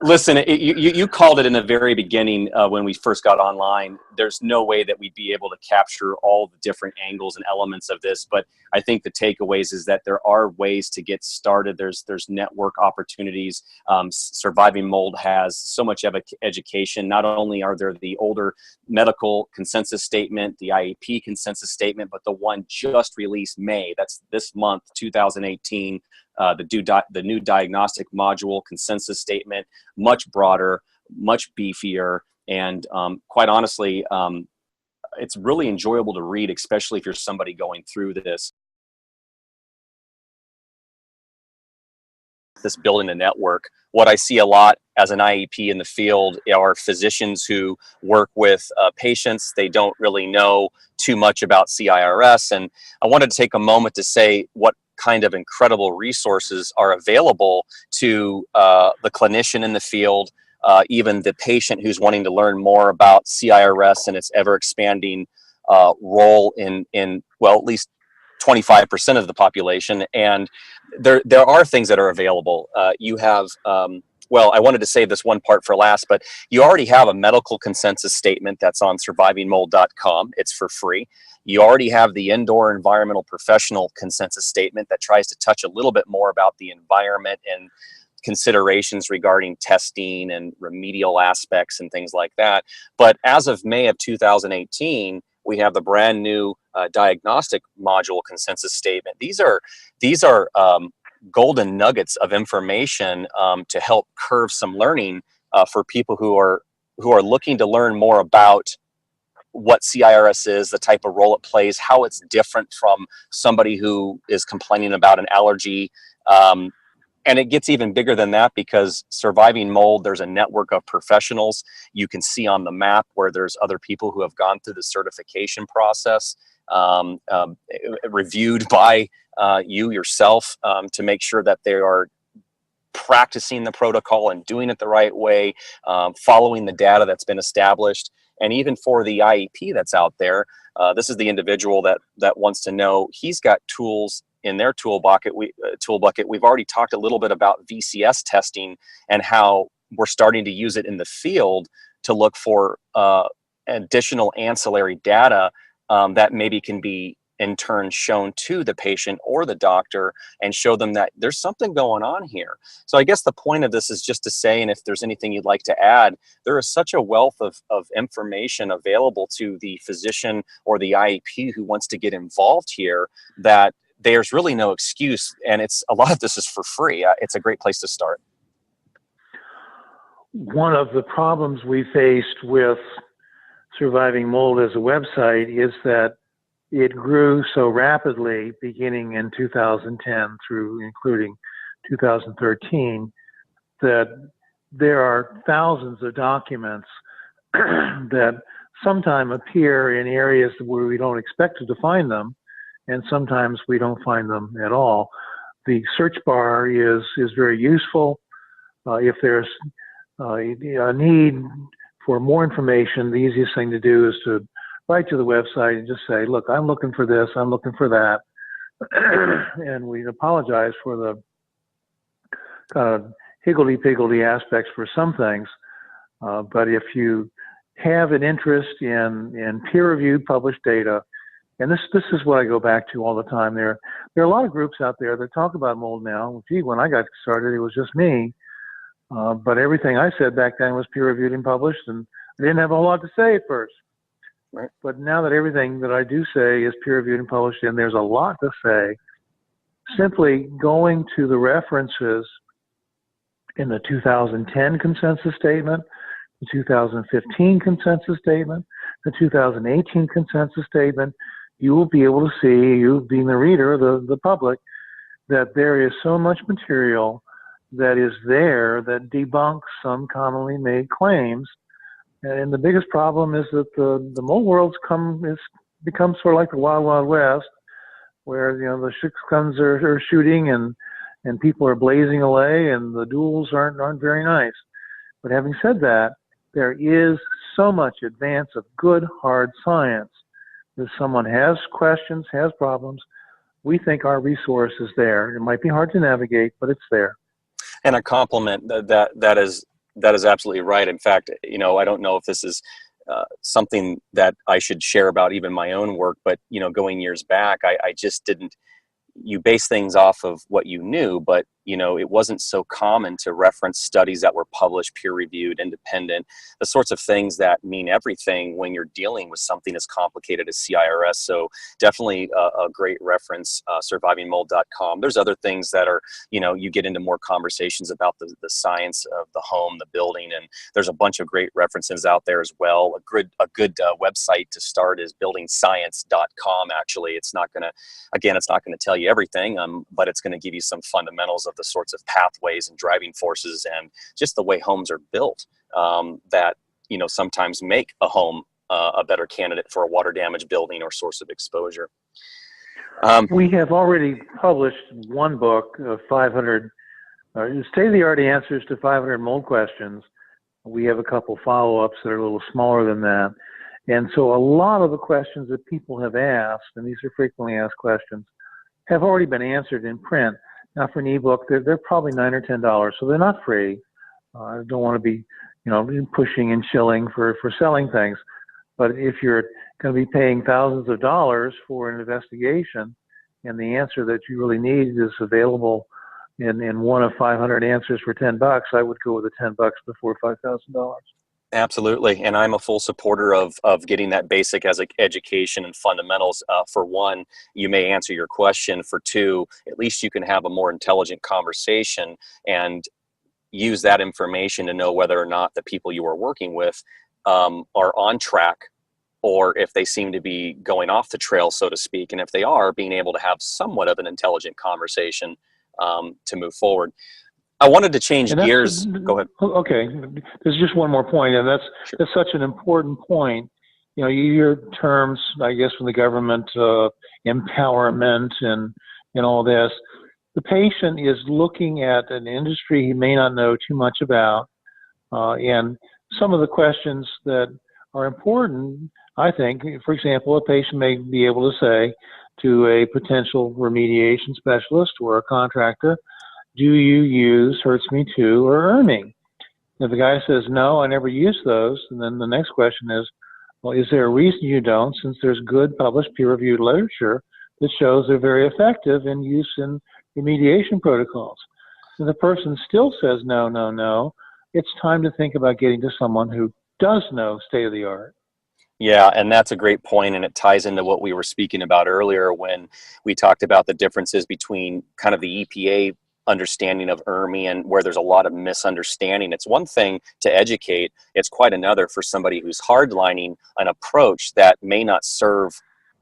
listen, you called it in the very beginning when we first got online. There's no way that we'd be able to capture all the different angles and elements of this. But I think the takeaways is that there are ways to get started. There's network opportunities. Surviving Mold has so much education. Not only are there the older medical consensus statement, the IEP consensus statement, but the one just released May. That's this month, 2018. The new diagnostic module consensus statement, much broader, much beefier, and quite honestly, it's really enjoyable to read, especially if you're somebody going through this building a network. What I see a lot as an IEP in the field are physicians who work with patients. They don't really know too much about CIRS, and I wanted to take a moment to say what kind of incredible resources are available to the clinician in the field, even the patient who's wanting to learn more about CIRS and its ever-expanding role in well, at least 25% of the population. And there are things that are available. You have well, I wanted to save this one part for last, but you already have a medical consensus statement that's on survivingmold.com. It's for free. You already have the indoor environmental professional consensus statement that tries to touch a little bit more about the environment and considerations regarding testing and remedial aspects and things like that. But as of May of 2018, we have the brand new diagnostic module consensus statement. These are golden nuggets of information to help curve some learning for people who are looking to learn more about what CIRS is, the type of role it plays, how it's different from somebody who is complaining about an allergy. And it gets even bigger than that, because Surviving Mold, there's a network of professionals. You can see on the map where there's other people who have gone through the certification process, reviewed by you yourself, to make sure that they are practicing the protocol and doing it the right way, following the data that's been established. And even for the IEP that's out there, this is the individual that wants to know, he's got tools in their tool bucket. We've already talked a little bit about VCS testing and how we're starting to use it in the field to look for additional ancillary data that maybe can be in turn shown to the patient or the doctor and show them that there's something going on here. So I guess the point of this is just to say, and if there's anything you'd like to add, there is such a wealth of information available to the physician or the IEP who wants to get involved here that there's really no excuse. And a lot of this is for free. It's a great place to start. One of the problems we faced with Surviving Mold as a website is that it grew so rapidly beginning in 2010 through including 2013 that there are thousands of documents that sometimes appear in areas where we don't expect to find them, and sometimes we don't find them at all. The search bar is very useful. If there's a need for more information, the easiest thing to do is to write to the website and just say, look, I'm looking for this, I'm looking for that. And we apologize for the kind of higgledy-piggledy aspects for some things. But if you have an interest in peer-reviewed published data, and this is what I go back to all the time. There are a lot of groups out there that talk about mold now. Gee, when I got started, it was just me. But everything I said back then was peer-reviewed and published, and I didn't have a whole lot to say at first. Right. But now that everything that I do say is peer-reviewed and published, and there's a lot to say, simply going to the references in the 2010 consensus statement, the 2015 consensus statement, the 2018 consensus statement, you will be able to see, you being the reader, the public, that there is so much material that is there that debunks some commonly made claims. And the biggest problem is that the mold world's become sort of like the Wild Wild West, where the guns are shooting and people are blazing away, and the duels aren't very nice. But having said that, there is so much advance of good hard science. If someone has questions, has problems, we think our resource is there. It might be hard to navigate, but it's there. And a compliment that is absolutely right. In fact, I don't know if this is something that I should share about even my own work, but, going years back, I just didn't, you base things off of what you knew, but, it wasn't so common to reference studies that were published, peer-reviewed, independent, the sorts of things that mean everything when you're dealing with something as complicated as CIRS. So definitely a great reference, survivingmold.com. There's other things that are, you get into more conversations about the science of the home, the building, and there's a bunch of great references out there as well. A good website to start is buildingscience.com. Actually, it's not going to tell you everything, but it's going to give you some fundamentals of the sorts of pathways and driving forces and just the way homes are built that sometimes make a home a better candidate for a water damage building or source of exposure. We have already published one book of 500 state-of-the-art answers to 500 mold questions. We have a couple follow-ups that are a little smaller than that. And so a lot of the questions that people have asked, and these are frequently asked questions, have already been answered in print. Now for an ebook, they're probably $9 or $10, so they're not free. I don't want to be, pushing and shilling for selling things. But if you're going to be paying thousands of dollars for an investigation, and the answer that you really need is available in one of 500 answers for $10, I would go with the $10 before $5,000. Absolutely, and I'm a full supporter of getting that basic as education and fundamentals. For one, you may answer your question. For two, at least you can have a more intelligent conversation and use that information to know whether or not the people you are working with are on track, or if they seem to be going off the trail, so to speak. And if they are, being able to have somewhat of an intelligent conversation to move forward. I wanted to change gears. Go ahead. Okay, there's just one more point, and that's such an important point. You hear terms, I guess, from the government, empowerment and all this. The patient is looking at an industry he may not know too much about, and some of the questions that are important, I think, for example, a patient may be able to say to a potential remediation specialist or a contractor, do you use HERTS-Me-Too or ERMI? If the guy says, no, I never use those, and then the next question is, well, is there a reason you don't, since there's good published peer-reviewed literature that shows they're very effective in use in remediation protocols? If the person still says, no, it's time to think about getting to someone who does know state-of-the-art. Yeah, and that's a great point, and it ties into what we were speaking about earlier when we talked about the differences between kind of the EPA understanding of ERMI and where there's a lot of misunderstanding. It's one thing to educate, it's quite another for somebody who's hardlining an approach that may not serve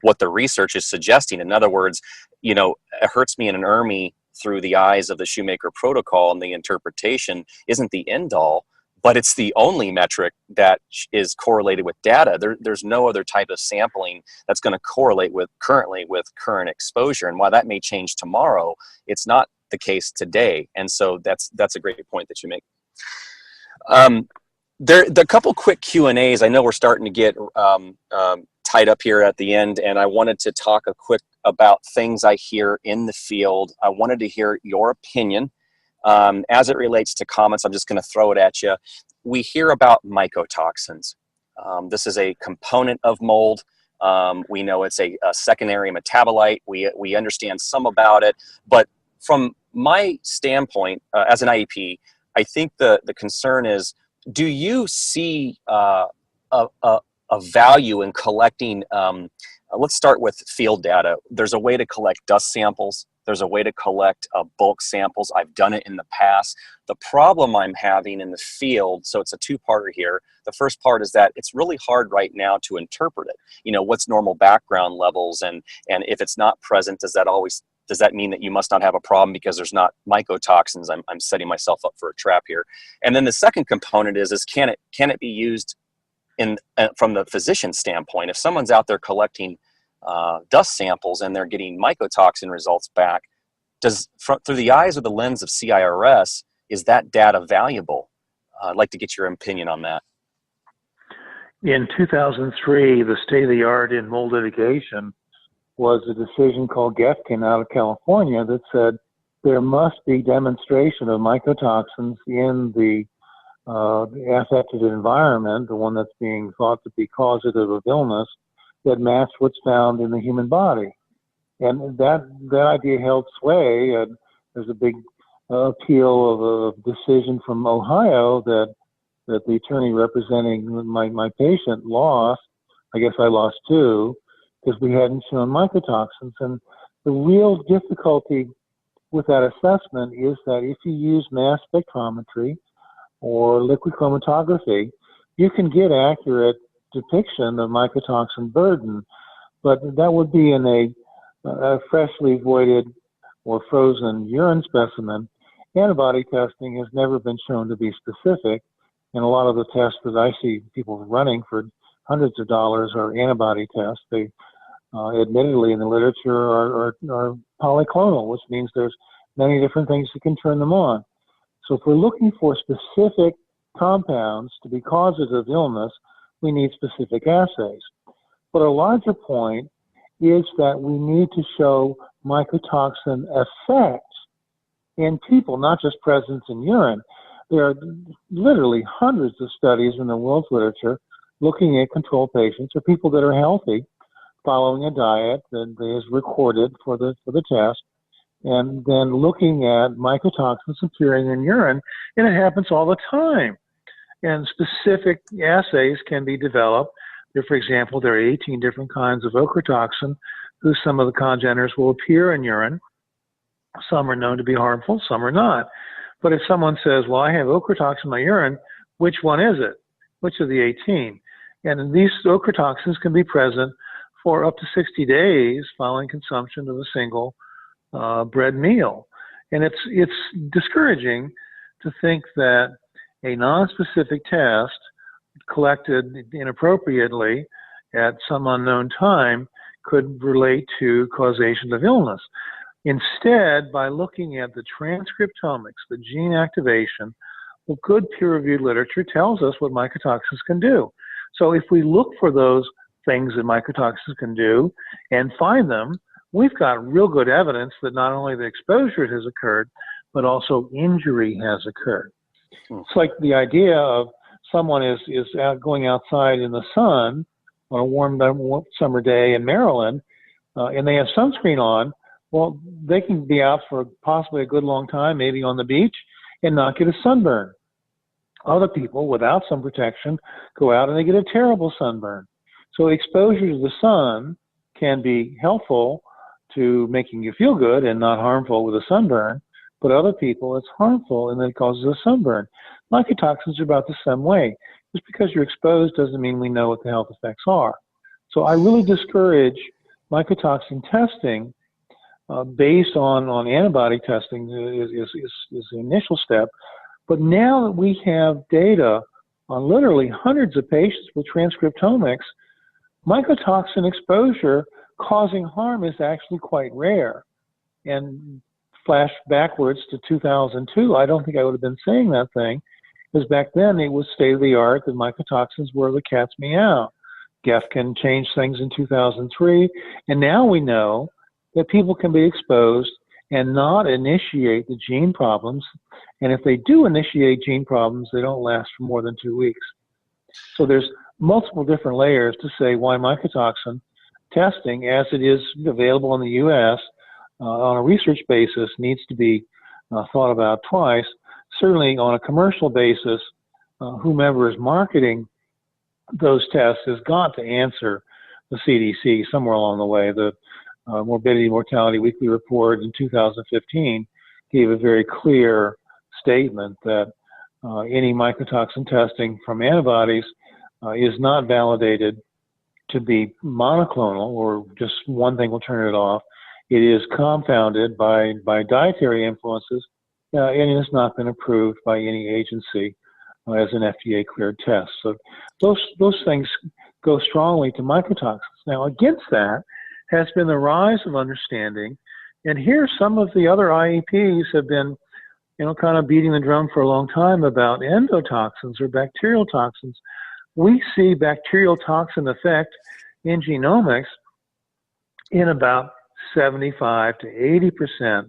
what the research is suggesting. In other words, it hurts me in an ERMI through the eyes of the Shoemaker protocol, and the interpretation isn't the end all, but it's the only metric that is correlated with data. There's no other type of sampling that's going to correlate with current exposure. And while that may change tomorrow, it's not the case today. And so that's a great point that you make. There a couple quick Q&As. I know we're starting to get tied up here at the end, and I wanted to talk about things I hear in the field. I wanted to hear your opinion. As it relates to comments, I'm just going to throw it at you. We hear about mycotoxins. This is a component of mold. We know it's a secondary metabolite. We understand some about it, but from my standpoint as an IEP, I think the concern is, do you see a value in collecting, let's start with field data. There's a way to collect dust samples. There's a way to collect bulk samples. I've done it in the past. The problem I'm having in the field, so it's a two-parter here. The first part is that it's really hard right now to interpret it. What's normal background levels, and if it's not present, does that mean that you must not have a problem because there's not mycotoxins? I'm setting myself up for a trap here. And then the second component is can it be used from the physician standpoint? If someone's out there collecting dust samples and they're getting mycotoxin results back, through the eyes or the lens of CIRS, is that data valuable? I'd like to get your opinion on that. In 2003, the state-of-the-art in mold litigation was a decision called Gefkin out of California that said there must be demonstration of mycotoxins in the affected environment, the one that's being thought to be causative of illness, that match what's found in the human body. And that idea held sway. There's a big appeal of a decision from Ohio that the attorney representing my patient lost. I guess I lost too, because we hadn't shown mycotoxins. And the real difficulty with that assessment is that if you use mass spectrometry or liquid chromatography, you can get accurate depiction of mycotoxin burden, but that would be in a freshly voided or frozen urine specimen. Antibody testing has never been shown to be specific, and a lot of the tests that I see people running for hundreds of dollars are antibody tests. They admittedly in the literature are polyclonal, which means there's many different things that can turn them on. So if we're looking for specific compounds to be causes of illness, we need specific assays. But a larger point is that we need to show mycotoxin effects in people, not just presence in urine. There are literally hundreds of studies in the world's literature looking at control patients or people that are healthy following a diet that is recorded for the test, and then looking at mycotoxins appearing in urine, and it happens all the time. And specific assays can be developed. For example, there are 18 different kinds of ochratoxin, whose some of the congeners will appear in urine. Some are known to be harmful, some are not. But if someone says, well, I have ochratoxin in my urine, which one is it? Which of the 18? And these ochratoxins can be present for up to 60 days following consumption of a single bread meal. And it's discouraging to think that a nonspecific test collected inappropriately at some unknown time could relate to causation of illness. Instead, by looking at the transcriptomics, the gene activation, well, good peer-reviewed literature tells us what mycotoxins can do. So if we look for those things that mycotoxins can do and find them, we've got real good evidence that not only the exposure has occurred, but also injury has occurred. It's like the idea of someone is out going outside in the sun on a warm summer day in Maryland, and they have sunscreen on. Well, they can be out for possibly a good long time, maybe on the beach, and not get a sunburn. Other people without sun protection go out and they get a terrible sunburn. So exposure to the sun can be helpful to making you feel good and not harmful with a sunburn, but other people it's harmful and then it causes a sunburn. Mycotoxins are about the same way. Just because you're exposed doesn't mean we know what the health effects are. So I really discourage mycotoxin testing based on antibody testing is the initial step. But now that we have data on literally hundreds of patients with transcriptomics, mycotoxin exposure causing harm is actually quite rare. And flash backwards to 2002, I don't think I would have been saying that thing, because back then it was state of the art that mycotoxins were the cat's meow. Gefkin changed things in 2003, and now we know that people can be exposed and not initiate the gene problems. And if they do initiate gene problems, they don't last for more than 2 weeks. So there's multiple different layers to say why mycotoxin testing, as it is available in the U.S. On a research basis, needs to be thought about twice. Certainly on a commercial basis, whomever is marketing those tests has got to answer the CDC somewhere along the way. The Morbidity Mortality Weekly Report in 2015 gave a very clear statement that any mycotoxin testing from antibodies is not validated to be monoclonal, or just one thing will turn it off. It is compounded by dietary influences, and it has not been approved by any agency as an FDA-cleared test. So those things go strongly to mycotoxins. Now, against that has been the rise of understanding, and here some of the other IEPs have been, kind of beating the drum for a long time about endotoxins or bacterial toxins. We see bacterial toxin effect in genomics in about 75 to 80%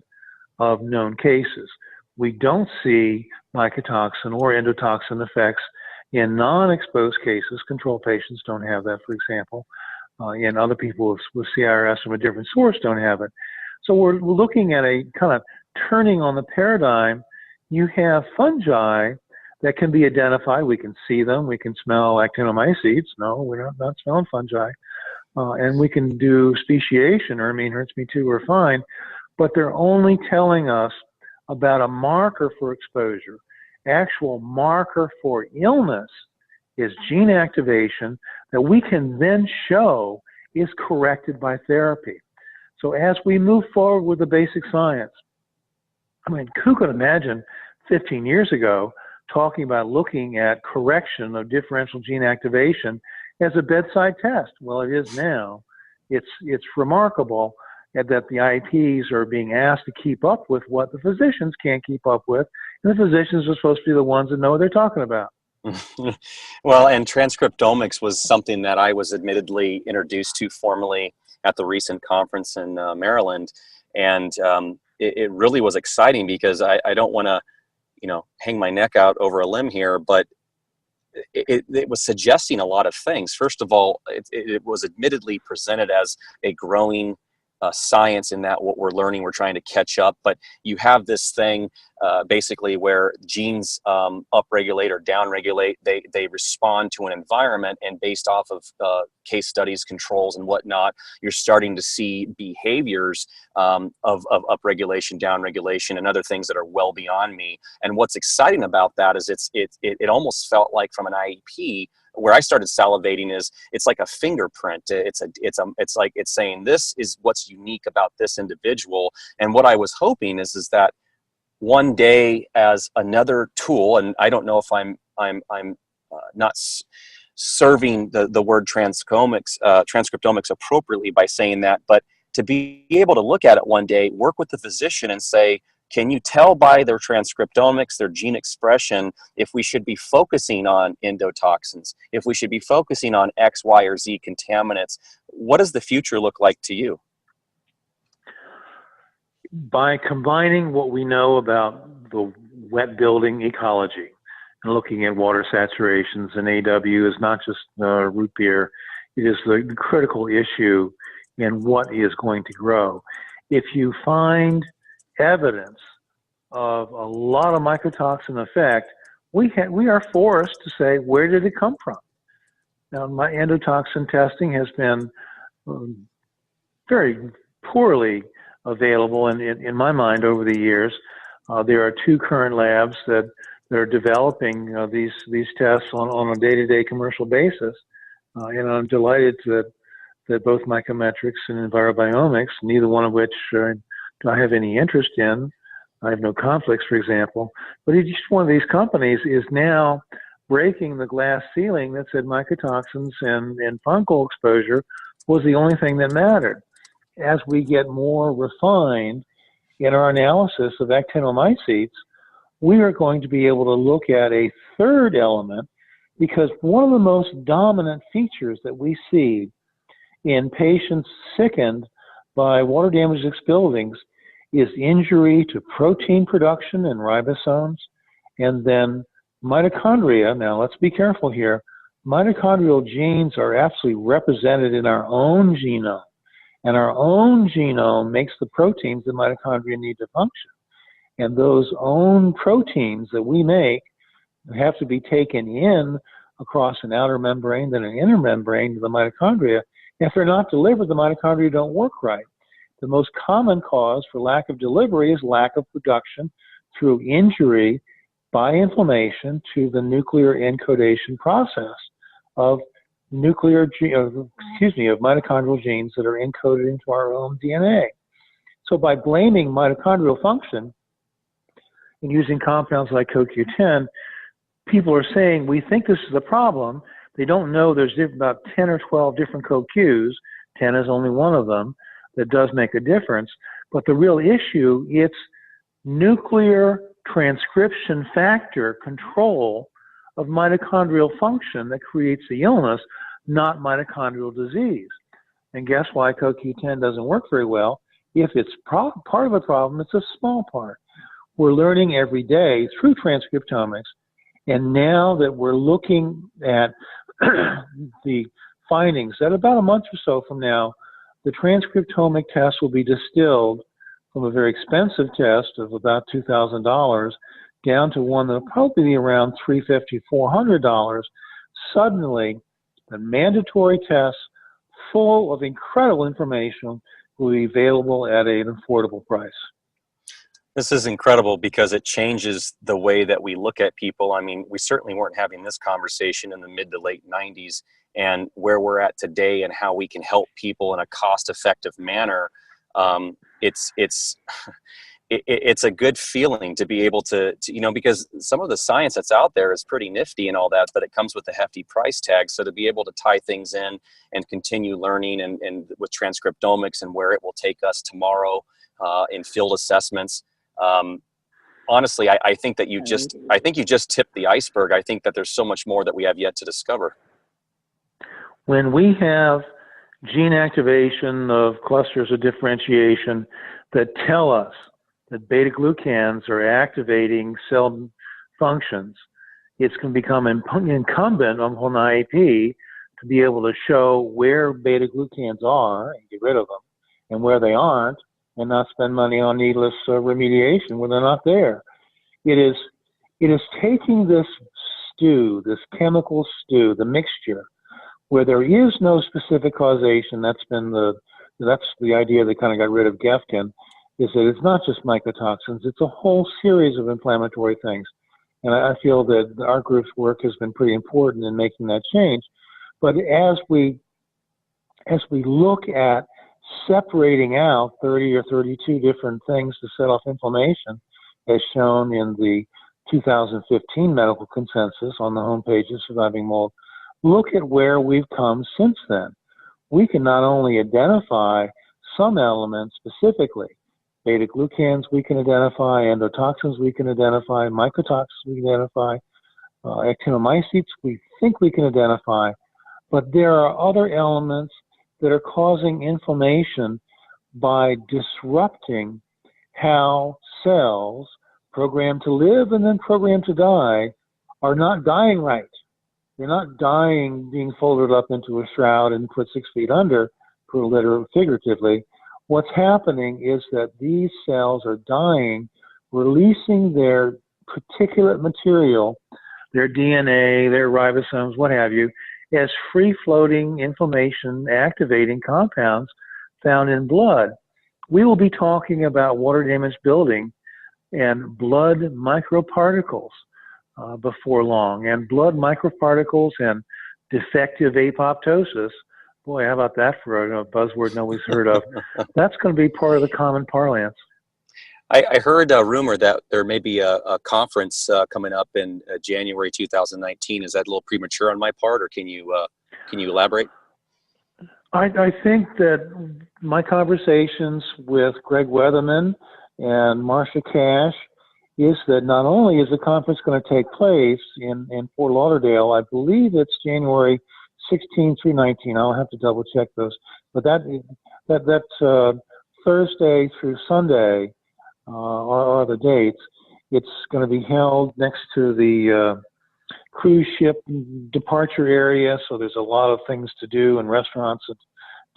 of known cases. We don't see mycotoxin or endotoxin effects in non-exposed cases. Control patients don't have that, for example. And other people with CIRS from a different source don't have it. So we're looking at a kind of turning on the paradigm. You have fungi that can be identified. We can see them. We can smell actinomycetes. No, we're not smelling fungi. And we can do speciation. ERMI and HERTSMI2 are fine. But they're only telling us about a marker for exposure. Actual marker for illness is gene activation that we can then show is corrected by therapy. So as we move forward with the basic science, I mean, who could imagine 15 years ago talking about looking at correction of differential gene activation as a bedside test? Well, it is now. It's remarkable that the IEPs are being asked to keep up with what the physicians can't keep up with, and the physicians are supposed to be the ones that know what they're talking about. Well, and transcriptomics was something that I was admittedly introduced to formally at the recent conference in Maryland, and it really was exciting because I don't want to hang my neck out over a limb here, but it was suggesting a lot of things. First of all, it was admittedly presented as a growing science in that what we're learning, we're trying to catch up. But you have this thing basically where genes upregulate or downregulate. They respond to an environment, and based off of case studies, controls, and whatnot, you're starting to see behaviors of upregulation, downregulation, and other things that are well beyond me. And what's exciting about that is it almost felt like from an IEP, where I started salivating, is it's like a fingerprint. It's like it's saying this is what's unique about this individual. And what I was hoping is that one day, as another tool, and I don't know if I'm not serving the word transcriptomics appropriately by saying that, but to be able to look at it one day, work with the physician and say, can you tell by their transcriptomics, their gene expression, if we should be focusing on endotoxins, if we should be focusing on X, Y, or Z contaminants? What does the future look like to you? By combining what we know about the wet building ecology and looking at water saturations, and AW is not just root beer, it is the critical issue in what is going to grow. If you find evidence of a lot of mycotoxin effect, we are forced to say, where did it come from? Now, my endotoxin testing has been very poorly available in my mind over the years. There are two current labs that are developing these tests on a day-to-day commercial basis, and I'm delighted that both Mycometrics and EnviroBiomics, neither one of which do I have any interest in. I have no conflicts, for example. But each one of these companies is now breaking the glass ceiling that said mycotoxins and fungal exposure was the only thing that mattered. As we get more refined in our analysis of actinomycetes, we are going to be able to look at a third element, because one of the most dominant features that we see in patients sickened by water damaged buildings is injury to protein production and ribosomes, and then mitochondria. Now, let's be careful here. Mitochondrial genes are absolutely represented in our own genome, and our own genome makes the proteins that mitochondria need to function. And those own proteins that we make have to be taken in across an outer membrane, then an inner membrane to the mitochondria. If they're not delivered, the mitochondria don't work right. The most common cause for lack of delivery is lack of production through injury by inflammation to the nuclear encodation process of mitochondrial genes that are encoded into our own DNA. So by blaming mitochondrial function and using compounds like CoQ10, people are saying, we think this is a problem. They don't know there's about 10 or 12 different CoQs. 10 is only one of them that does make a difference. But the real issue, it's nuclear transcription factor control of mitochondrial function that creates the illness, not mitochondrial disease. And guess why CoQ10 doesn't work very well? If it's part of a problem, it's a small part. We're learning every day through transcriptomics, and now that we're looking at the findings, that about a month or so from now, the transcriptomic test will be distilled from a very expensive test of about $2,000 down to one that will probably be around $350, $400. Suddenly, the mandatory test full of incredible information will be available at an affordable price. This is incredible because it changes the way that we look at people. I mean, we certainly weren't having this conversation in the mid to late 90s, and where we're at today and how we can help people in a cost-effective manner. It's a good feeling to be able to, because some of the science that's out there is pretty nifty and all that, but it comes with a hefty price tag. So to be able to tie things in and continue learning and with transcriptomics and where it will take us tomorrow in field assessments, honestly, I think that you just tipped the iceberg. I think that there's so much more that we have yet to discover. When we have gene activation of clusters of differentiation that tell us that beta-glucans are activating cell functions, it's going to become incumbent on an IEP to be able to show where beta-glucans are and get rid of them, and where they aren't, and not spend money on needless remediation when they're not there. It is taking this stew, this chemical stew, the mixture, where there is no specific causation. That's the idea that kind of got rid of Gefkin, is that it's not just mycotoxins, it's a whole series of inflammatory things. And I feel that our group's work has been pretty important in making that change. But as we look at separating out 30 or 32 different things to set off inflammation, as shown in the 2015 medical consensus on the homepage of Surviving Mold, look at where we've come since then. We can not only identify some elements specifically, beta-glucans we can identify, endotoxins we can identify, mycotoxins we can identify, actinomycetes we think we can identify, but there are other elements that are causing inflammation by disrupting how cells programmed to live and then programmed to die are not dying right. They're not dying being folded up into a shroud and put 6 feet under, figuratively. What's happening is that these cells are dying, releasing their particulate material, their DNA, their ribosomes, what have you, as free-floating inflammation-activating compounds found in blood. We will be talking about water-damaged building and blood microparticles before long, and blood microparticles and defective apoptosis. Boy, how about that for a buzzword nobody's heard of? That's going to be part of the common parlance. I heard a rumor that there may be a conference coming up in January 2019. Is that a little premature on my part, or can you elaborate? I think that my conversations with Greg Weatherman and Marcia Cash is that not only is the conference going to take place in Fort Lauderdale, I believe it's January 16 through 19. I'll have to double check those, but that's Thursday through Sunday are the dates. It's going to be held next to the cruise ship departure area, so there's a lot of things to do and restaurants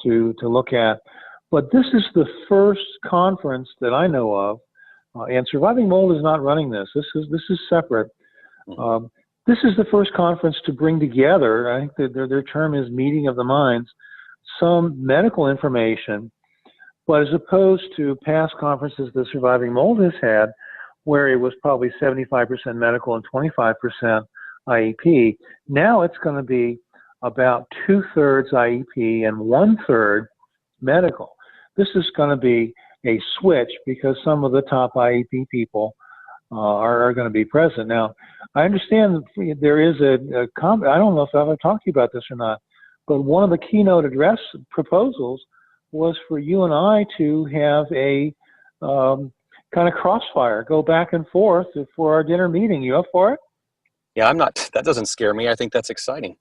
to look at. But this is the first conference that I know of, and Surviving Mold is not running this. This is separate. This is the first conference to bring together, I think that their term is meeting of the minds, some medical information, but as opposed to past conferences that Surviving Mold has had, where it was probably 75% medical and 25% IEP, now it's going to be about 2/3 IEP and 1/3 medical. This is going to be a switch because some of the top IEP people are going to be present. Now, I understand there is a I don't know if I've ever talked to you about this or not, but one of the keynote address proposals was for you and I to have a kind of crossfire, go back and forth for our dinner meeting. You up for it? Yeah, I'm not. That doesn't scare me. I think that's exciting.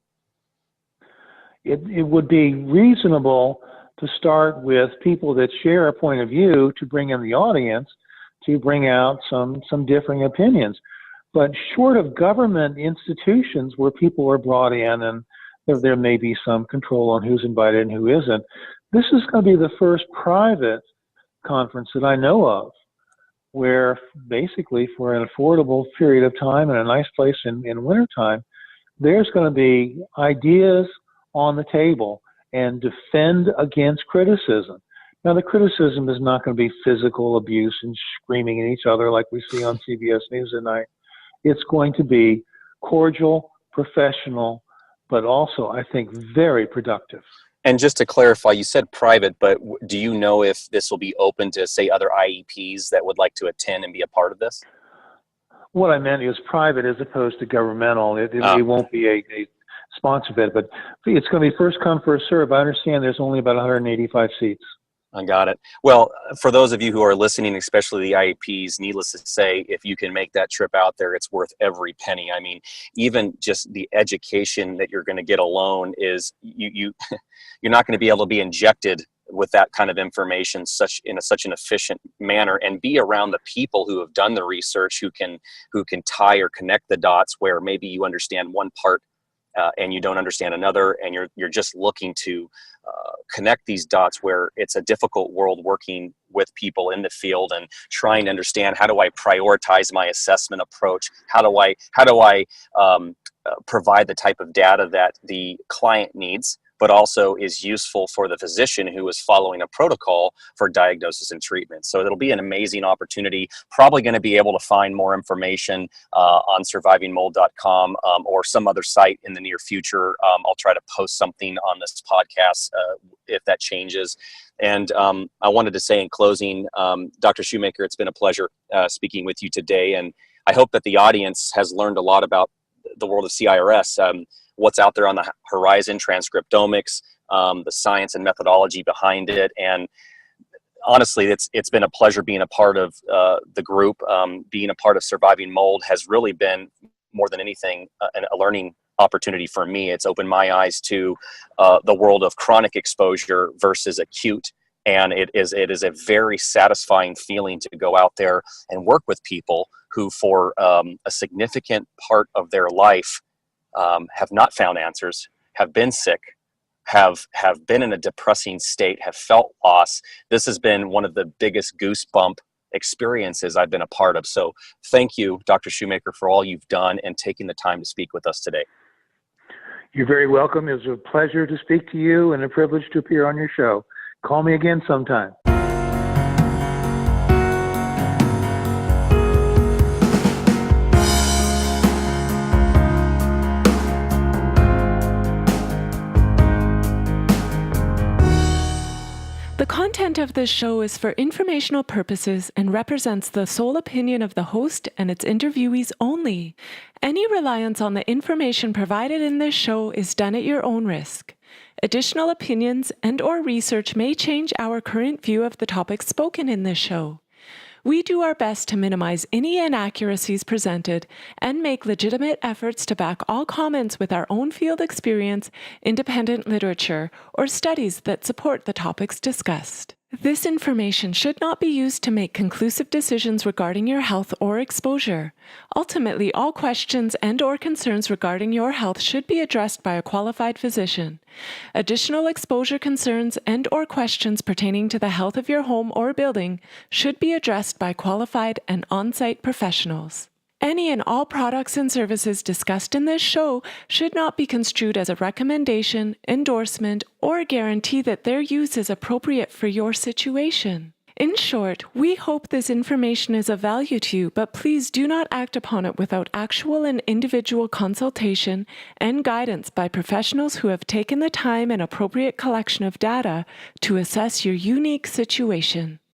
It would be reasonable to start with people that share a point of view to bring in the audience to bring out some differing opinions. But short of government institutions where people are brought in and there may be some control on who's invited and who isn't, this is going to be the first private conference that I know of where basically for an affordable period of time and a nice place in wintertime, there's going to be ideas on the table and defend against criticism. Now, the criticism is not going to be physical abuse and screaming at each other like we see on CBS News at night. It's going to be cordial, professional, but also, I think, very productive. And just to clarify, you said private, but do you know if this will be open to, say, other IEPs that would like to attend and be a part of this? What I meant is private as opposed to governmental. It won't be a sponsor bid, but it's going to be first come, first serve. I understand there's only about 185 seats. I got it. Well, for those of you who are listening, especially the IEPs, needless to say, if you can make that trip out there, it's worth every penny. I mean, even just the education that you're going to get alone is you're not going to be able to be injected with that kind of information such an efficient manner, and be around the people who have done the research, who can tie or connect the dots where maybe you understand one part and you don't understand another, and you're just looking to connect these dots where it's a difficult world working with people in the field and trying to understand, how do I prioritize my assessment approach? How do I provide the type of data that the client needs, but also is useful for the physician who is following a protocol for diagnosis and treatment. So it'll be an amazing opportunity. Probably going to be able to find more information on survivingmold.com or some other site in the near future. I'll try to post something on this podcast if that changes. And I wanted to say in closing, Dr. Shoemaker, it's been a pleasure speaking with you today. And I hope that the audience has learned a lot about the world of CIRS, what's out there on the horizon, transcriptomics, the science and methodology behind it. And honestly, it's been a pleasure being a part of the group. Being a part of Surviving Mold has really been, more than anything, a learning opportunity for me. It's opened my eyes to the world of chronic exposure versus acute. And it is a very satisfying feeling to go out there and work with people who, for a significant part of their life, have not found answers, have been sick, have been in a depressing state, have felt loss. This has been one of the biggest goosebump experiences I've been a part of. So thank you, Dr. Shoemaker, for all you've done and taking the time to speak with us today. You're very welcome. It was a pleasure to speak to you and a privilege to appear on your show. Call me again sometime. The content of this show is for informational purposes and represents the sole opinion of the host and its interviewees only. Any reliance on the information provided in this show is done at your own risk. Additional opinions and/or research may change our current view of the topics spoken in this show. We do our best to minimize any inaccuracies presented and make legitimate efforts to back all comments with our own field experience, independent literature, or studies that support the topics discussed. This information should not be used to make conclusive decisions regarding your health or exposure. Ultimately, all questions and/or concerns regarding your health should be addressed by a qualified physician. Additional exposure concerns and/or questions pertaining to the health of your home or building should be addressed by qualified and on-site professionals. Any and all products and services discussed in this show should not be construed as a recommendation, endorsement, or a guarantee that their use is appropriate for your situation. In short, we hope this information is of value to you, but please do not act upon it without actual and individual consultation and guidance by professionals who have taken the time and appropriate collection of data to assess your unique situation.